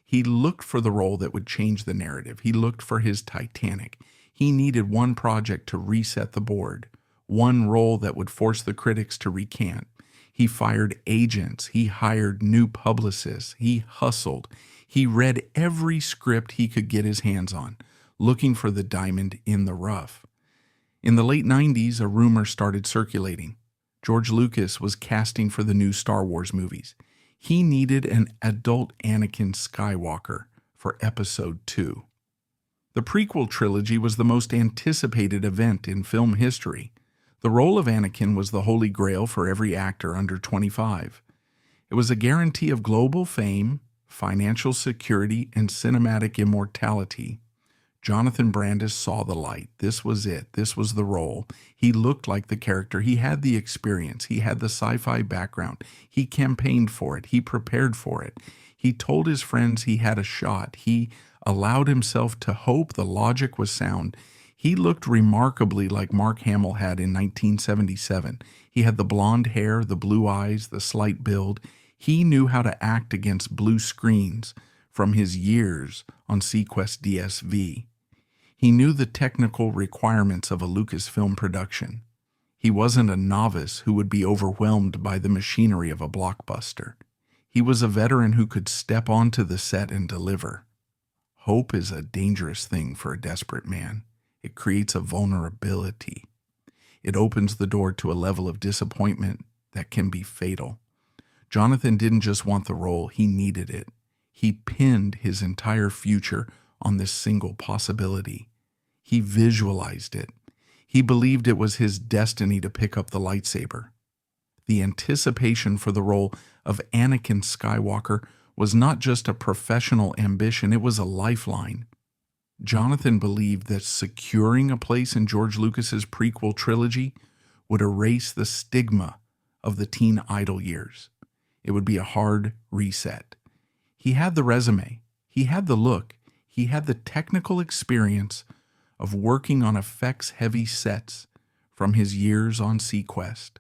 He looked for the role that would change the narrative. He looked for his Titanic. He needed one project to reset the board, one role that would force the critics to recant. He fired agents. He hired new publicists. He hustled. He read every script he could get his hands on, looking for the diamond in the rough. In the late 90s, a rumor started circulating. George Lucas was casting for the new Star Wars movies. He needed an adult Anakin Skywalker for Episode 2. The prequel trilogy was the most anticipated event in film history. The role of Anakin was the holy grail for every actor under 25. It was a guarantee of global fame, financial security, and cinematic immortality. Jonathan Brandis saw the light. This was it. This was the role. He looked like the character. He had the experience. He had the sci-fi background. He campaigned for it. He prepared for it. He told his friends he had a shot. He allowed himself to hope the logic was sound. He looked remarkably like Mark Hamill had in 1977. He had the blonde hair, the blue eyes, the slight build. He knew how to act against blue screens from his years on SeaQuest DSV. He knew the technical requirements of a Lucasfilm production. He wasn't a novice who would be overwhelmed by the machinery of a blockbuster. He was a veteran who could step onto the set and deliver. Hope is a dangerous thing for a desperate man. It creates a vulnerability. It opens the door to a level of disappointment that can be fatal. Jonathan didn't just want the role, he needed it. He pinned his entire future on this single possibility. He visualized it. He believed it was his destiny to pick up the lightsaber. The anticipation for the role of Anakin Skywalker was not just a professional ambition, it was a lifeline. Jonathan believed that securing a place in George Lucas's prequel trilogy would erase the stigma of the teen idol years. It would be a hard reset. He had the resume, he had the look, he had the technical experience of working on effects-heavy sets from his years on SeaQuest.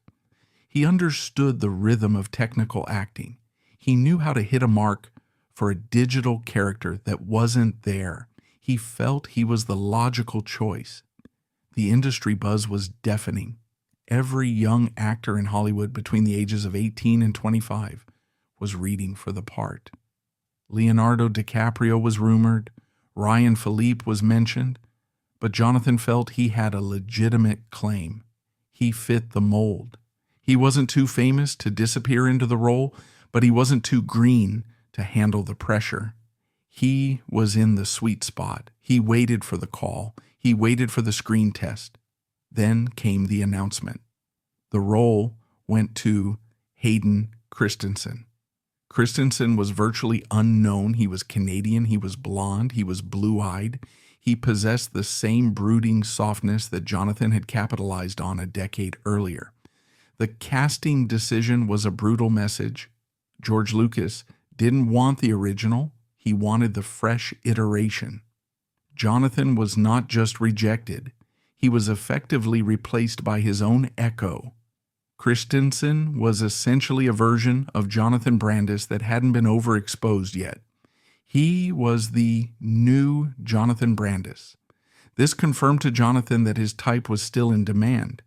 He understood the rhythm of technical acting. He knew how to hit a mark for a digital character that wasn't there. He felt he was the logical choice. The industry buzz was deafening. Every young actor in Hollywood between the ages of 18 and 25 was reading for the part. Leonardo DiCaprio was rumored, Ryan Philippe was mentioned, but Jonathan felt he had a legitimate claim. He fit the mold. He wasn't too famous to disappear into the role, but he wasn't too green to handle the pressure. He was in the sweet spot. He waited for the call. He waited for the screen test. Then came the announcement. The role went to Hayden Christensen. Christensen was virtually unknown. He was Canadian. He was blonde. He was blue-eyed. He possessed the same brooding softness that Jonathan had capitalized on a decade earlier. The casting decision was a brutal message. George Lucas didn't want the original. He wanted the fresh iteration. Jonathan was not just rejected. He was effectively replaced by his own echo. Christensen was essentially a version of Jonathan Brandis that hadn't been overexposed yet. He was the new Jonathan Brandis. This confirmed to Jonathan that his type was still in demand,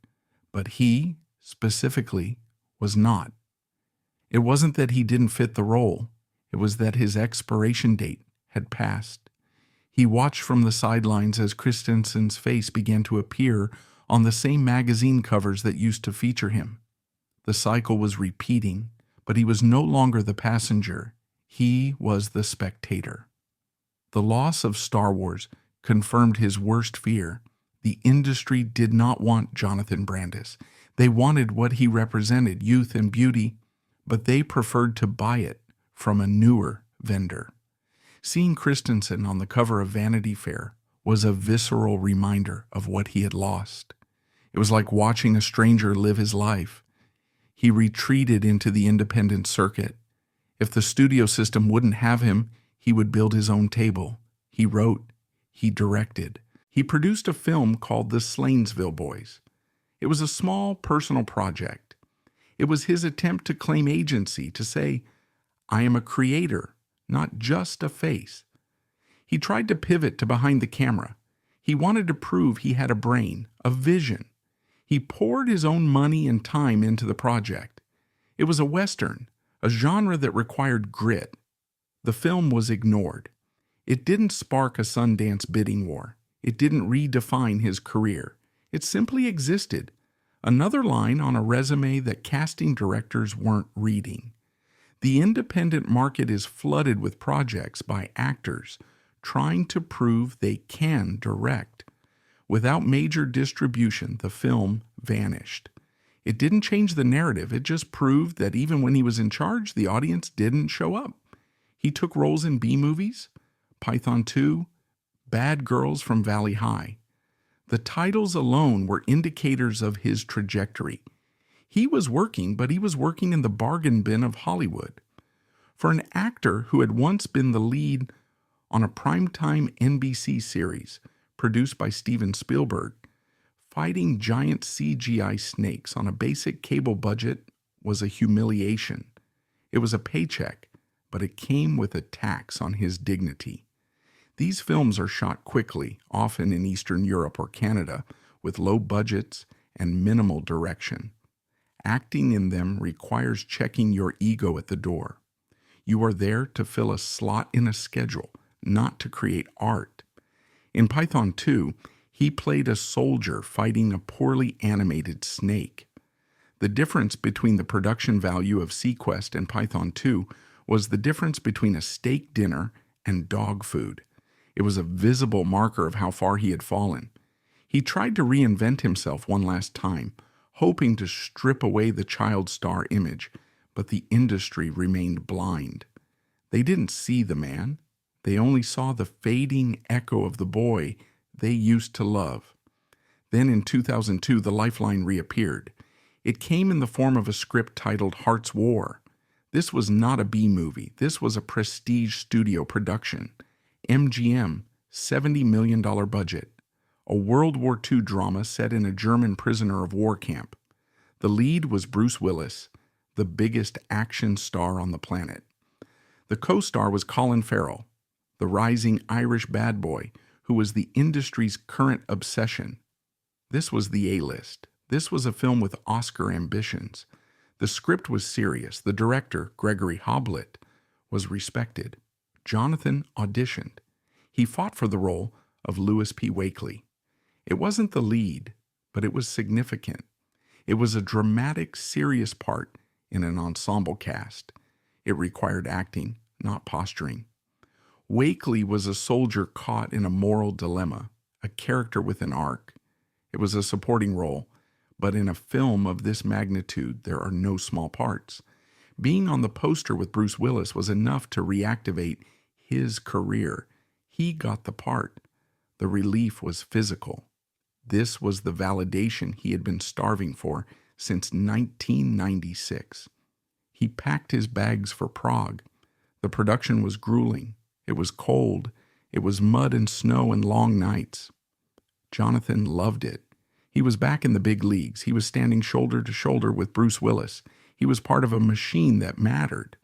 but he, specifically, was not. It wasn't that he didn't fit the role. It was that his expiration date had passed. He watched from the sidelines as Christensen's face began to appear on the same magazine covers that used to feature him. The cycle was repeating, but he was no longer the passenger. He was the spectator. The loss of Star Wars confirmed his worst fear. The industry did not want Jonathan Brandis. They wanted what he represented, youth and beauty, but they preferred to buy it from a newer vendor. Seeing Christensen on the cover of Vanity Fair was a visceral reminder of what he had lost. It was like watching a stranger live his life. He retreated into the independent circuit. If the studio system wouldn't have him, he would build his own table. He wrote, he directed. He produced a film called The Slanesville Boys. It was a small personal project. It was his attempt to claim agency, to say, I am a creator, not just a face. He tried to pivot to behind the camera. He wanted to prove he had a brain, a vision. He poured his own money and time into the project. It was a Western, a genre that required grit. The film was ignored. It didn't spark a Sundance bidding war. It didn't redefine his career. It simply existed. Another line on a resume that casting directors weren't reading. The independent market is flooded with projects by actors trying to prove they can direct. Without major distribution, the film vanished. It didn't change the narrative, it just proved that even when he was in charge, the audience didn't show up. He took roles in B-movies, Python 2, Bad Girls from Valley High. The titles alone were indicators of his trajectory. He was working, but he was working in the bargain bin of Hollywood. For an actor who had once been the lead on a primetime NBC series produced by Steven Spielberg, fighting giant CGI snakes on a basic cable budget was a humiliation. It was a paycheck, but it came with a tax on his dignity. These films are shot quickly, often in Eastern Europe or Canada, with low budgets and minimal direction. Acting in them requires checking your ego at the door. You are there to fill a slot in a schedule, not to create art. In Python 2, he played a soldier fighting a poorly animated snake. The difference between the production value of SeaQuest and Python 2 was the difference between a steak dinner and dog food. It was a visible marker of how far he had fallen. He tried to reinvent himself one last time, hoping to strip away the child star image, but the industry remained blind. They didn't see the man. They only saw the fading echo of the boy they used to love. Then in 2002, the lifeline reappeared. It came in the form of a script titled Hart's War. This was not a B-movie. This was a prestige studio production. MGM, $70 million budget. A World War II drama set in a German prisoner of war camp. The lead was Bruce Willis, the biggest action star on the planet. The co-star was Colin Farrell, the rising Irish bad boy who was the industry's current obsession. This was the A-list. This was a film with Oscar ambitions. The script was serious. The director, Gregory Hoblit, was respected. Jonathan auditioned. He fought for the role of Louis P. Wakely. It wasn't the lead, but it was significant. It was a dramatic, serious part in an ensemble cast. It required acting, not posturing. Wakely was a soldier caught in a moral dilemma, a character with an arc. It was a supporting role, but in a film of this magnitude, there are no small parts. Being on the poster with Bruce Willis was enough to reactivate his career. He got the part. The relief was physical. This was the validation he had been starving for since 1996. He packed his bags for Prague. The production was grueling. It was cold. It was mud and snow and long nights. Jonathan loved it. He was back in the big leagues. He was standing shoulder to shoulder with Bruce Willis. He was part of a machine that mattered.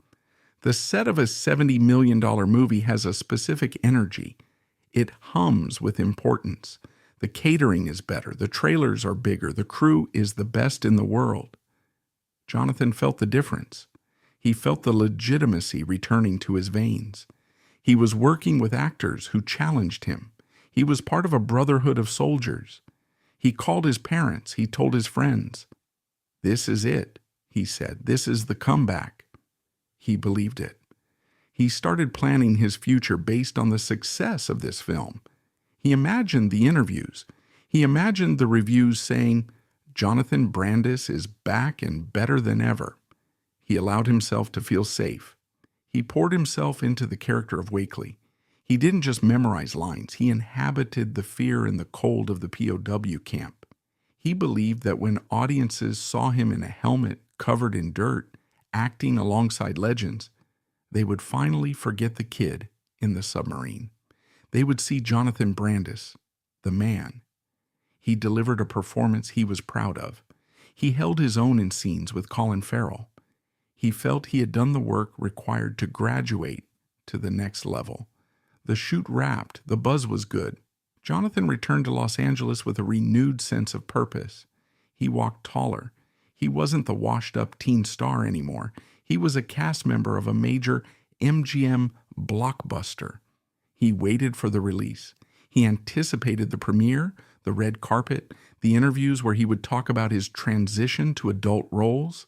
The set of a $70 million movie has a specific energy. It hums with importance. The catering is better. The trailers are bigger. The crew is the best in the world. Jonathan felt the difference. He felt the legitimacy returning to his veins. He was working with actors who challenged him. He was part of a brotherhood of soldiers. He called his parents. He told his friends. "This is it," he said. "This is the comeback." He believed it. He started planning his future based on the success of this film. He imagined the interviews. He imagined the reviews saying, "Jonathan Brandis is back and better than ever." He allowed himself to feel safe. He poured himself into the character of Wakely. He didn't just memorize lines. He inhabited the fear and the cold of the POW camp. He believed that when audiences saw him in a helmet covered in dirt, acting alongside legends, they would finally forget the kid in the submarine. They would see Jonathan Brandis, the man. He delivered a performance he was proud of. He held his own in scenes with Colin Farrell. He felt he had done the work required to graduate to the next level. The shoot wrapped. The buzz was good. Jonathan returned to Los Angeles with a renewed sense of purpose. He walked taller. He wasn't the washed-up teen star anymore. He was a cast member of a major MGM blockbuster. He waited for the release. He anticipated the premiere, the red carpet, the interviews where he would talk about his transition to adult roles.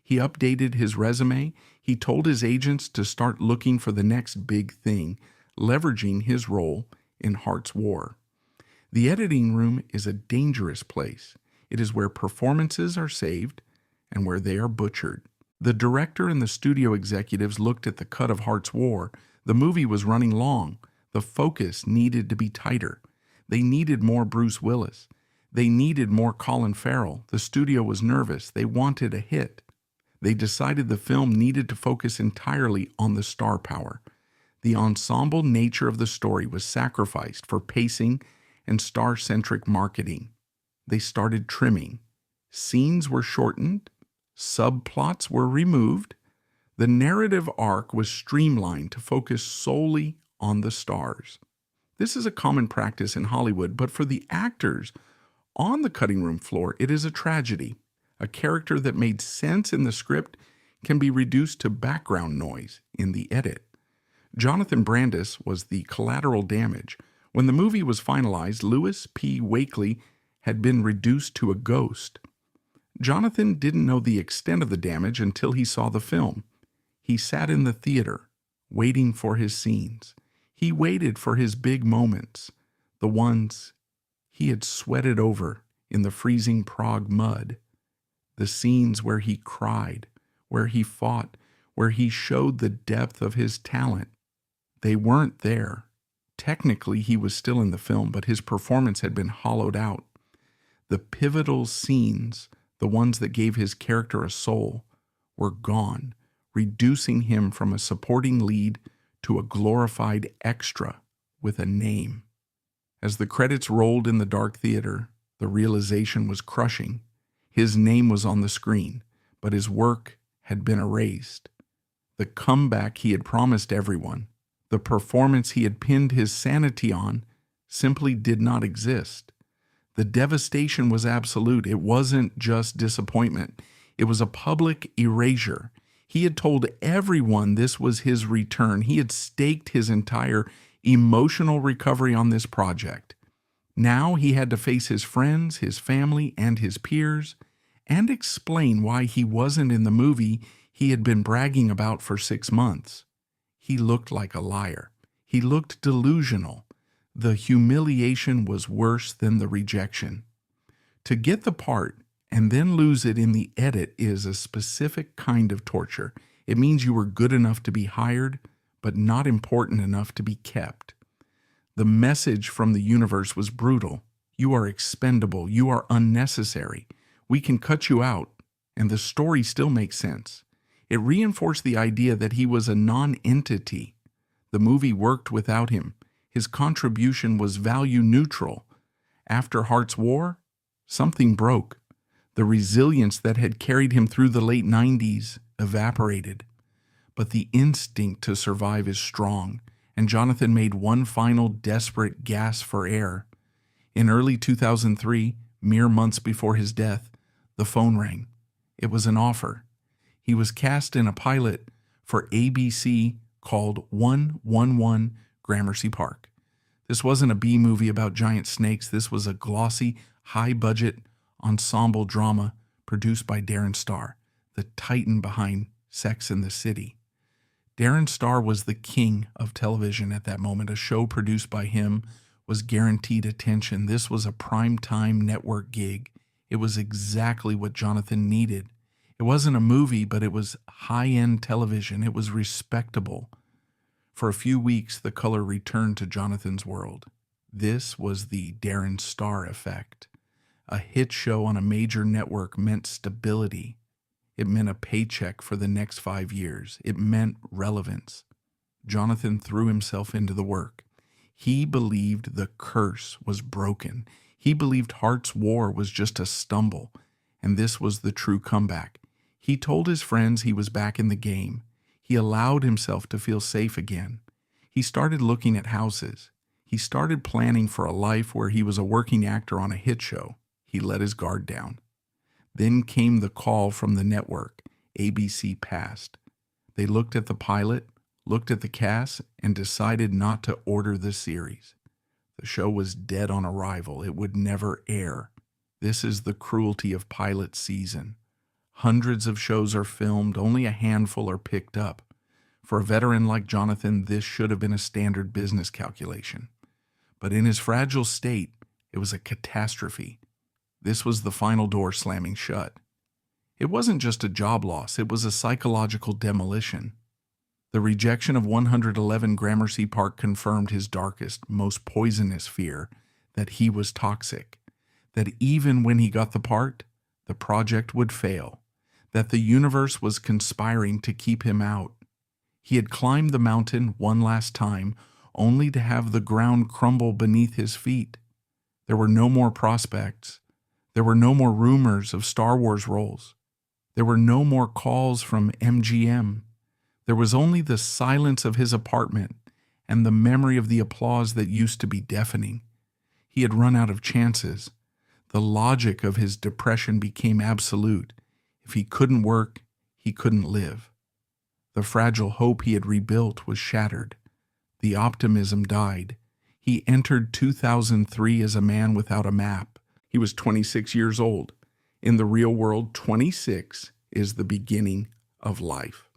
He updated his resume. He told his agents to start looking for the next big thing, leveraging his role in Hart's War. The editing room is a dangerous place. It is where performances are saved and where they are butchered. The director and the studio executives looked at the cut of Hart's War. The movie was running long. The focus needed to be tighter. They needed more Bruce Willis. They needed more Colin Farrell. The studio was nervous. They wanted a hit. They decided the film needed to focus entirely on the star power. The ensemble nature of the story was sacrificed for pacing and star-centric marketing. They started trimming. Scenes were shortened. Subplots were removed. The narrative arc was streamlined to focus solely on the stars. This is a common practice in Hollywood, but for the actors on the cutting room floor, it is a tragedy. A character that made sense in the script can be reduced to background noise in the edit. Jonathan Brandis was the collateral damage. When the movie was finalized, Louis P. Wakely had been reduced to a ghost. Jonathan didn't know the extent of the damage until he saw the film. He sat in the theater, waiting for his scenes. He waited for his big moments, the ones he had sweated over in the freezing Prague mud, the scenes where he cried, where he fought, where he showed the depth of his talent. They weren't there. Technically, he was still in the film, but his performance had been hollowed out. The pivotal scenes, the ones that gave his character a soul, were gone, reducing him from a supporting lead to a glorified extra with a name. As the credits rolled in the dark theater, the realization was crushing. His name was on the screen, but his work had been erased. The comeback he had promised everyone, the performance he had pinned his sanity on, simply did not exist. The devastation was absolute. It wasn't just disappointment. It was a public erasure. He had told everyone this was his return. He had staked his entire emotional recovery on this project. Now he had to face his friends, his family, and his peers, and explain why he wasn't in the movie he had been bragging about for 6 months. He looked like a liar. He looked delusional. The humiliation was worse than the rejection. To get the part and then lose it in the edit is a specific kind of torture. It means you were good enough to be hired, but not important enough to be kept. The message from the universe was brutal. You are expendable. You are unnecessary. We can cut you out, and the story still makes sense. It reinforced the idea that he was a non-entity. The movie worked without him. His contribution was value neutral. After Hart's War, something broke. The resilience that had carried him through the late 90s evaporated. But the instinct to survive is strong, and Jonathan made one final desperate gasp for air. In early 2003, mere months before his death, the phone rang. It was an offer. He was cast in a pilot for ABC called 111 Gramercy Park. This wasn't a B movie about giant snakes. This was a glossy, high-budget ensemble drama produced by Darren Star, the titan behind Sex and the City. Darren Star was the king of television at that moment. A show produced by him was guaranteed attention. This was a prime-time network gig. It was exactly what Jonathan needed. It wasn't a movie, but it was high-end television. It was respectable. For a few weeks, the color returned to Jonathan's world. This was the Darren Star effect. A hit show on a major network meant stability. It meant a paycheck for the next 5 years. It meant relevance. Jonathan threw himself into the work. He believed the curse was broken. He believed Hart's War was just a stumble, and this was the true comeback. He told his friends he was back in the game. He allowed himself to feel safe again. He started looking at houses. He started planning for a life where he was a working actor on a hit show. He let his guard down. Then came the call from the network. ABC passed. They looked at the pilot, looked at the cast, and decided not to order the series. The show was dead on arrival. It would never air. This is the cruelty of pilot season. Hundreds of shows are filmed, only a handful are picked up. For a veteran like Jonathan, this should have been a standard business calculation. But in his fragile state, it was a catastrophe. This was the final door slamming shut. It wasn't just a job loss, it was a psychological demolition. The rejection of 111 Gramercy Park confirmed his darkest, most poisonous fear, that he was toxic, that even when he got the part, the project would fail, that the universe was conspiring to keep him out. He had climbed the mountain one last time, only to have the ground crumble beneath his feet. There were no more prospects. There were no more rumors of Star Wars roles. There were no more calls from MGM. There was only the silence of his apartment and the memory of the applause that used to be deafening. He had run out of chances. The logic of his depression became absolute. If he couldn't work, he couldn't live. The fragile hope he had rebuilt was shattered. The optimism died. He entered 2003 as a man without a map. He was 26 years old. In the real world, 26 is the beginning of life.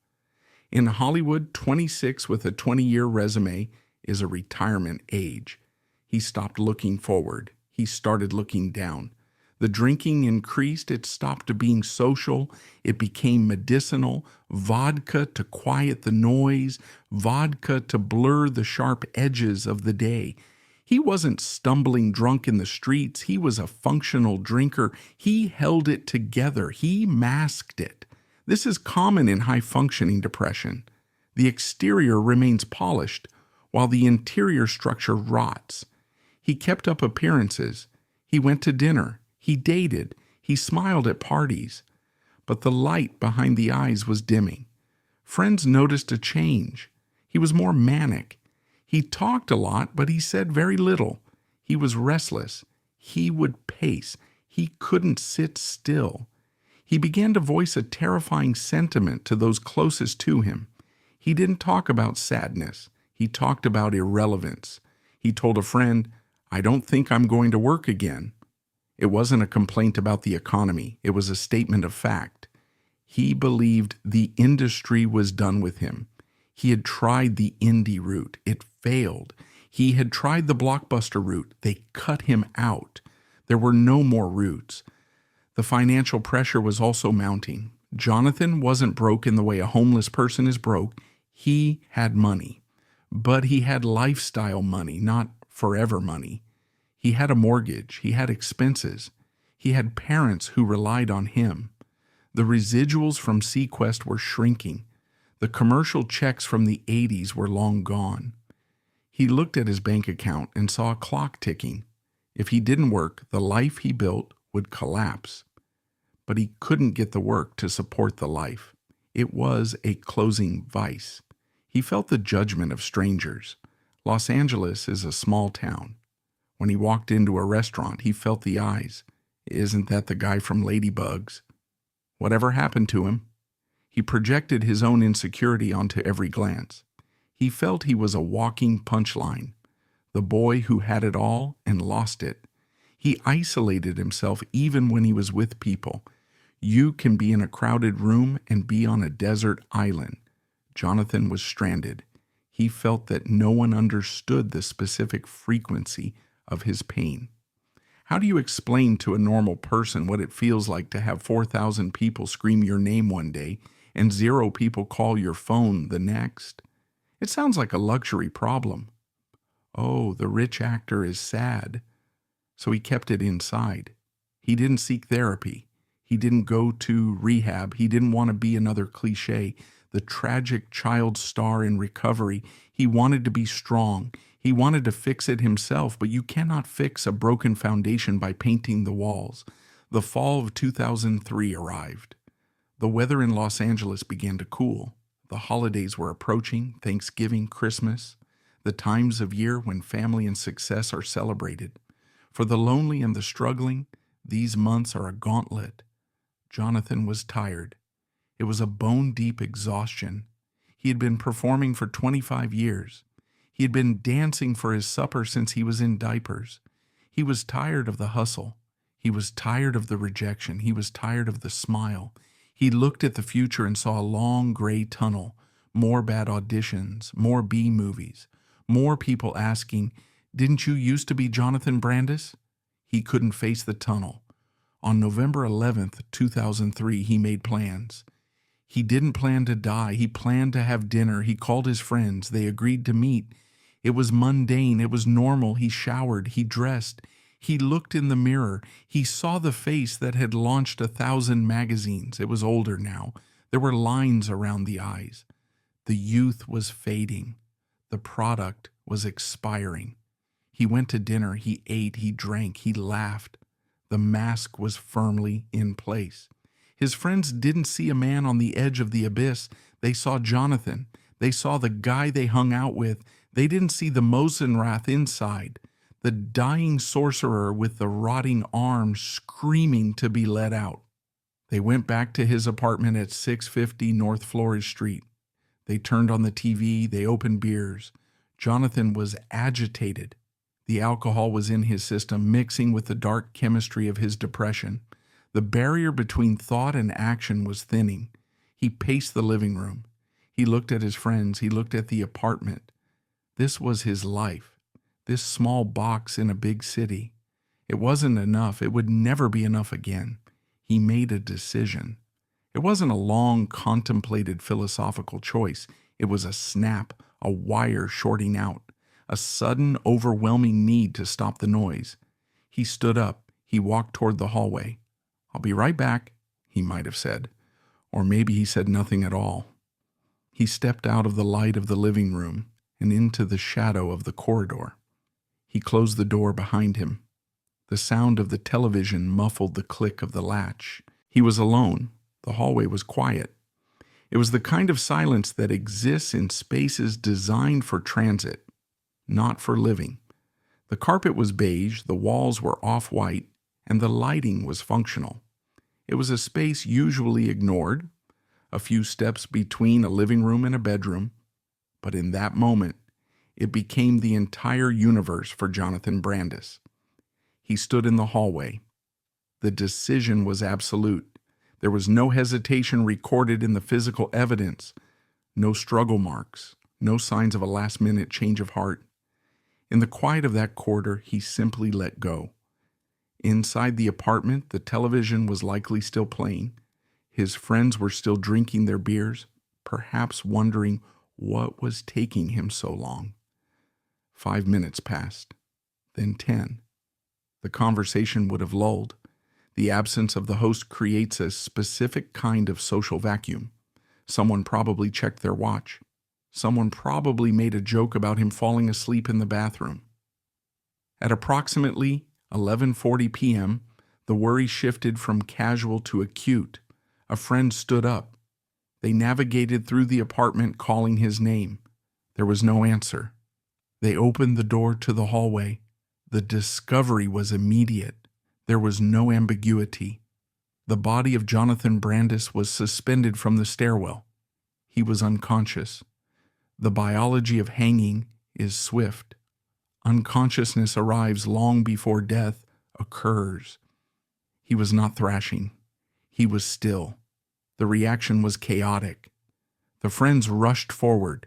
In Hollywood, 26 with a 20-year resume is a retirement age. He stopped looking forward. He started looking down. The drinking increased. It stopped being social. It became medicinal. Vodka to quiet the noise. Vodka to blur the sharp edges of the day. He wasn't stumbling drunk in the streets. He was a functional drinker. He held it together. He masked it. This is common in high-functioning depression. The exterior remains polished, while the interior structure rots. He kept up appearances. He went to dinner. He dated. He smiled at parties. But the light behind the eyes was dimming. Friends noticed a change. He was more manic. He talked a lot, but he said very little. He was restless. He would pace. He couldn't sit still. He began to voice a terrifying sentiment to those closest to him. He didn't talk about sadness. He talked about irrelevance. He told a friend, "I don't think I'm going to work again." It wasn't a complaint about the economy. It was a statement of fact. He believed the industry was done with him. He had tried the indie route. It failed. He had tried the blockbuster route. They cut him out. There were no more routes. The financial pressure was also mounting. Jonathan wasn't broke in the way a homeless person is broke. He had money. But he had lifestyle money, not forever money. He had a mortgage. He had expenses. He had parents who relied on him. The residuals from SeaQuest were shrinking. The commercial checks from the 80s were long gone. He looked at his bank account and saw a clock ticking. If he didn't work, the life he built would collapse. But he couldn't get the work to support the life. It was a closing vice. He felt the judgment of strangers. Los Angeles is a small town. When he walked into a restaurant, he felt the eyes. Isn't that the guy from Ladybugs? Whatever happened to him? He projected his own insecurity onto every glance. He felt he was a walking punchline, the boy who had it all and lost it. He isolated himself even when he was with people. You can be in a crowded room and be on a desert island. Jonathan was stranded. He felt that no one understood the specific frequency of his pain. How do you explain to a normal person what it feels like to have 4,000 people scream your name one day and 0 people call your phone the next? It sounds like a luxury problem. Oh, the rich actor is sad. So he kept it inside. He didn't seek therapy. He didn't go to rehab. He didn't want to be another cliche, the tragic child star in recovery. He wanted to be strong. He wanted to fix it himself, but you cannot fix a broken foundation by painting the walls. The fall of 2003 arrived. The weather in Los Angeles began to cool. The holidays were approaching, Thanksgiving, Christmas, the times of year when family and success are celebrated. For the lonely and the struggling, these months are a gauntlet. Jonathan was tired. It was a bone-deep exhaustion. He had been performing for 25 years. He had been dancing for his supper since he was in diapers. He was tired of the hustle. He was tired of the rejection. He was tired of the smile. He looked at the future and saw a long gray tunnel, more bad auditions, more B movies, more people asking, "Didn't you used to be Jonathan Brandis?" He couldn't face the tunnel. On November 11th, 2003, he made plans. He didn't plan to die. He planned to have dinner. He called his friends. They agreed to meet. It was mundane. It was normal. He showered. He dressed. He looked in the mirror. He saw the face that had launched 1,000 magazines. It was older now. There were lines around the eyes. The youth was fading. The product was expiring. He went to dinner. He ate. He drank. He laughed. The mask was firmly in place. His friends didn't see a man on the edge of the abyss. They saw Jonathan. They saw the guy they hung out with. They didn't see the Mosenrath inside, the dying sorcerer with the rotting arm screaming to be let out. They went back to his apartment at 650 North Flores Street. They turned on the TV. They opened beers. Jonathan was agitated. The alcohol was in his system, mixing with the dark chemistry of his depression. The barrier between thought and action was thinning. He paced the living room. He looked at his friends. He looked at the apartment. This was his life, this small box in a big city. It wasn't enough. It would never be enough again. He made a decision. It wasn't a long, contemplated philosophical choice. It was a snap, a wire shorting out, a sudden, overwhelming need to stop the noise. He stood up. He walked toward the hallway. "I'll be right back," he might have said. Or maybe he said nothing at all. He stepped out of the light of the living room and into the shadow of the corridor. He closed the door behind him. The sound of the television muffled the click of the latch. He was alone. The hallway was quiet. It was the kind of silence that exists in spaces designed for transit, not for living. The carpet was beige, the walls were off-white, and the lighting was functional. It was a space usually ignored, a few steps between a living room and a bedroom, but in that moment, it became the entire universe for Jonathan Brandis. He stood in the hallway. The decision was absolute. There was no hesitation recorded in the physical evidence, no struggle marks, no signs of a last-minute change of heart. In the quiet of that corridor, he simply let go. Inside the apartment, the television was likely still playing. His friends were still drinking their beers, perhaps wondering what was taking him so long. 5 minutes passed, then 10. The conversation would have lulled. The absence of the host creates a specific kind of social vacuum. Someone probably checked their watch. Someone probably made a joke about him falling asleep in the bathroom. At approximately 11:40 p.m., the worry shifted from casual to acute. A friend stood up. They navigated through the apartment calling his name. There was no answer. They opened the door to the hallway. The discovery was immediate. There was no ambiguity. The body of Jonathan Brandis was suspended from the stairwell. He was unconscious. The biology of hanging is swift. Unconsciousness arrives long before death occurs. He was not thrashing. He was still. The reaction was chaotic. The friends rushed forward.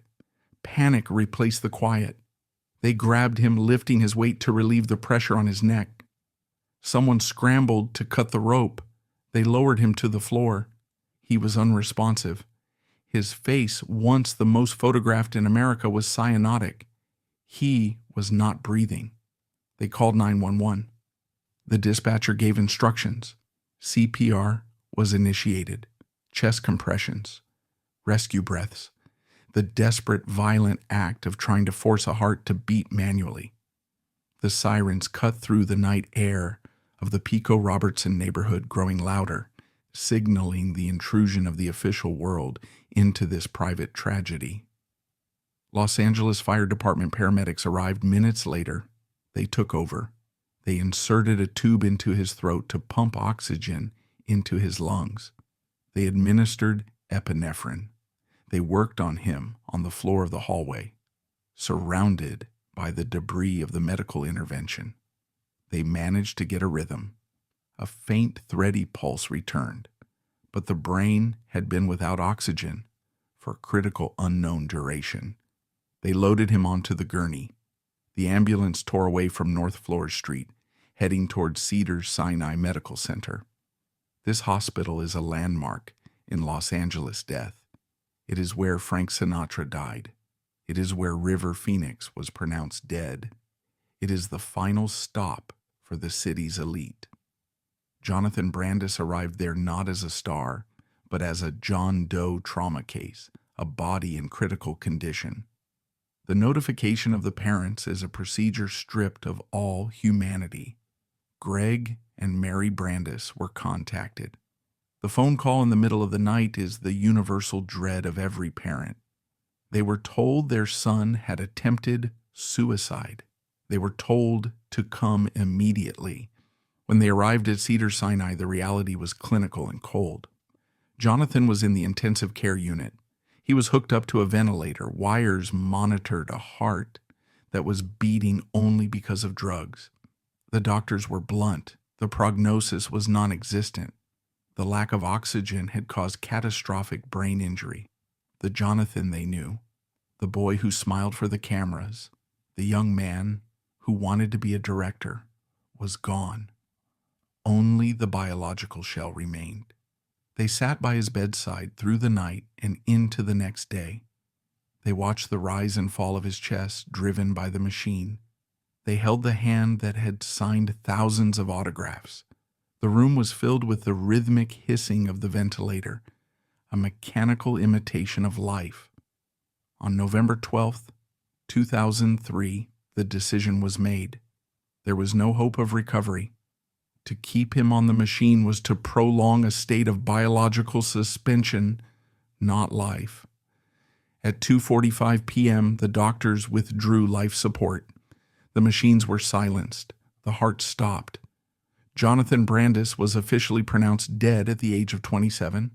Panic replaced the quiet. They grabbed him, lifting his weight to relieve the pressure on his neck. Someone scrambled to cut the rope. They lowered him to the floor. He was unresponsive. His face, once the most photographed in America, was cyanotic. He was not breathing. They called 911. The dispatcher gave instructions. CPR was initiated. Chest compressions. Rescue breaths. The desperate, violent act of trying to force a heart to beat manually. The sirens cut through the night air of the Pico Robertson neighborhood, growing louder, signaling the intrusion of the official world into this private tragedy. Los Angeles Fire Department paramedics arrived minutes later. They took over. They inserted a tube into his throat to pump oxygen into his lungs. They administered epinephrine. They worked on him on the floor of the hallway, surrounded by the debris of the medical intervention. They managed to get a rhythm. A faint, thready pulse returned, but the brain had been without oxygen for critical unknown duration. They loaded him onto the gurney. The ambulance tore away from North Flores Street, heading toward Cedars-Sinai Medical Center. This hospital is a landmark in Los Angeles death. It is where Frank Sinatra died. It is where River Phoenix was pronounced dead. It is the final stop for the city's elite. Jonathan Brandis arrived there not as a star, but as a John Doe trauma case, a body in critical condition. The notification of the parents is a procedure stripped of all humanity. Greg and Mary Brandis were contacted. The phone call in the middle of the night is the universal dread of every parent. They were told their son had attempted suicide. They were told to come immediately. When they arrived at Cedars-Sinai, the reality was clinical and cold. Jonathan was in the intensive care unit. He was hooked up to a ventilator. Wires monitored a heart that was beating only because of drugs. The doctors were blunt. The prognosis was non-existent. The lack of oxygen had caused catastrophic brain injury. The Jonathan they knew, the boy who smiled for the cameras, the young man who wanted to be a director, was gone. Only the biological shell remained. They sat by his bedside through the night and into the next day. They watched the rise and fall of his chest driven by the machine. They held the hand that had signed thousands of autographs. The room was filled with the rhythmic hissing of the ventilator, a mechanical imitation of life. On November 12th, 2003, the decision was made. There was no hope of recovery. To keep him on the machine was to prolong a state of biological suspension, not life. At 2:45 p.m., the doctors withdrew life support. The machines were silenced. The heart stopped. Jonathan Brandis was officially pronounced dead at the age of 27.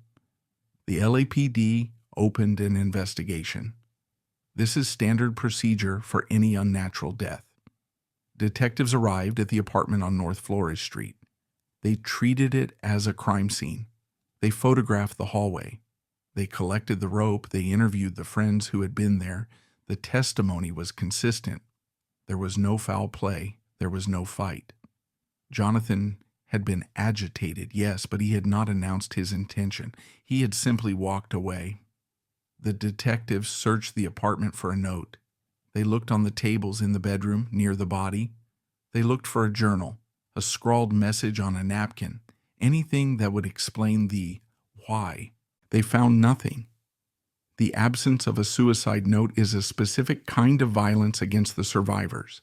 The LAPD opened an investigation. This is standard procedure for any unnatural death. Detectives arrived at the apartment on North Flores Street. They treated it as a crime scene. They photographed the hallway. They collected the rope. They interviewed the friends who had been there. The testimony was consistent. There was no foul play. There was no fight. Jonathan had been agitated, yes, but he had not announced his intention. He had simply walked away. The detectives searched the apartment for a note. They looked on the tables in the bedroom near the body. They looked for a journal, a scrawled message on a napkin, anything that would explain the why. They found nothing. The absence of a suicide note is a specific kind of violence against the survivors.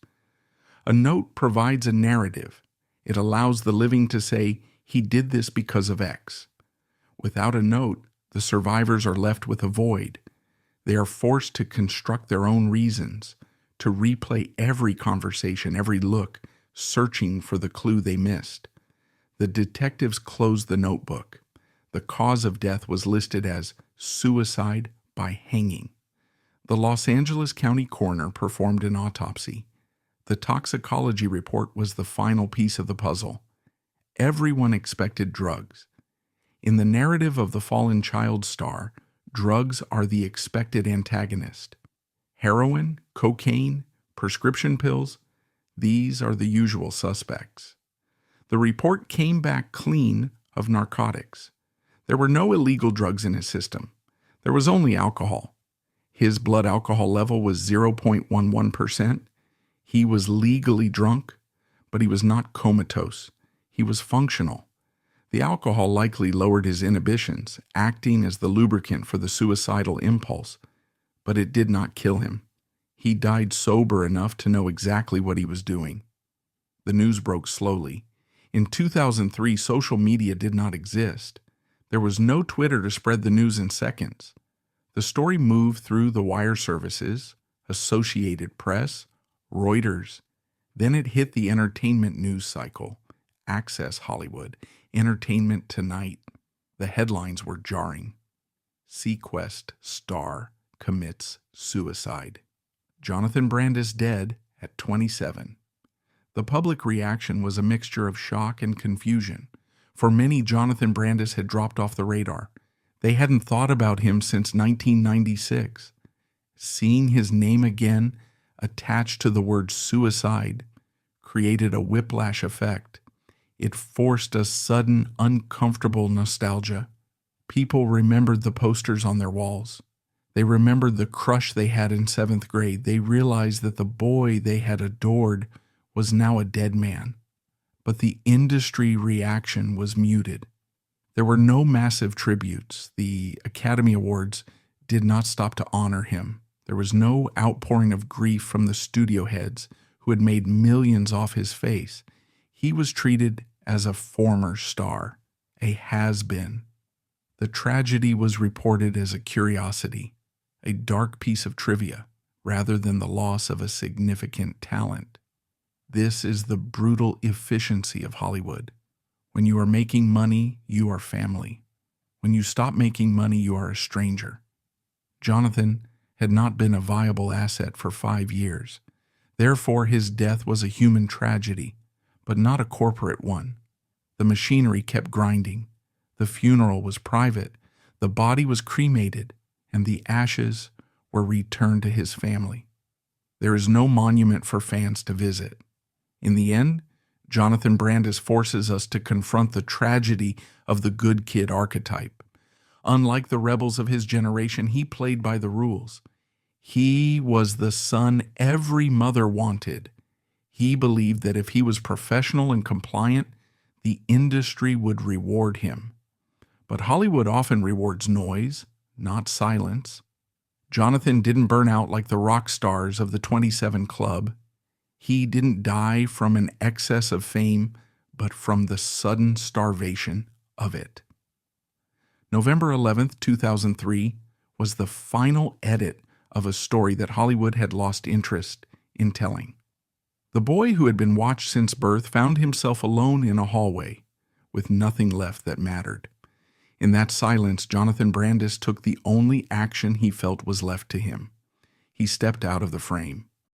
A note provides a narrative. It allows the living to say, he did this because of X. Without a note, the survivors are left with a void. They are forced to construct their own reasons, to replay every conversation, every look, searching for the clue they missed. The detectives closed the notebook. The cause of death was listed as suicide by hanging. The Los Angeles County coroner performed an autopsy. The toxicology report was the final piece of the puzzle. Everyone expected drugs. In the narrative of the fallen child star, drugs are the expected antagonist. Heroin, cocaine, prescription pills, these are the usual suspects. The report came back clean of narcotics. There were no illegal drugs in his system. There was only alcohol. His blood alcohol level was 0.11%. He was legally drunk, but he was not comatose. He was functional. The alcohol likely lowered his inhibitions, acting as the lubricant for the suicidal impulse, but it did not kill him. He died sober enough to know exactly what he was doing. The news broke slowly. In 2003, social media did not exist. There was no Twitter to spread the news in seconds. The story moved through the wire services, Associated Press, Reuters. Then it hit the entertainment news cycle, Access Hollywood, Entertainment Tonight. The headlines were jarring. SeaQuest star commits suicide. Jonathan Brandis dead at 27. The public reaction was a mixture of shock and confusion. For many, Jonathan Brandis had dropped off the radar. They hadn't thought about him since 1996. Seeing his name again attached to the word suicide created a whiplash effect. It forced a sudden, uncomfortable nostalgia. People remembered the posters on their walls. They remembered the crush they had in 7th grade. They realized that the boy they had adored was now a dead man. But the industry reaction was muted. There were no massive tributes. The Academy Awards did not stop to honor him. There was no outpouring of grief from the studio heads who had made millions off his face. He was treated as a former star, a has-been. The tragedy was reported as a curiosity, a dark piece of trivia, rather than the loss of a significant talent. This is the brutal efficiency of Hollywood. When you are making money, you are family. When you stop making money, you are a stranger. Jonathan had not been a viable asset for 5 years. Therefore, his death was a human tragedy, but not a corporate one. The machinery kept grinding. The funeral was private. The body was cremated, and the ashes were returned to his family. There is no monument for fans to visit. In the end, Jonathan Brandis forces us to confront the tragedy of the good kid archetype. Unlike the rebels of his generation, he played by the rules. He was the son every mother wanted. He believed that if he was professional and compliant, the industry would reward him. But Hollywood often rewards noise, not silence. Jonathan didn't burn out like the rock stars of the 27 Club. He didn't die from an excess of fame, but from the sudden starvation of it. November 11th, 2003 was the final edit of a story that Hollywood had lost interest in telling. The boy who had been watched since birth found himself alone in a hallway, with nothing left that mattered. In that silence, Jonathan Brandis took the only action he felt was left to him. He stepped out of the frame.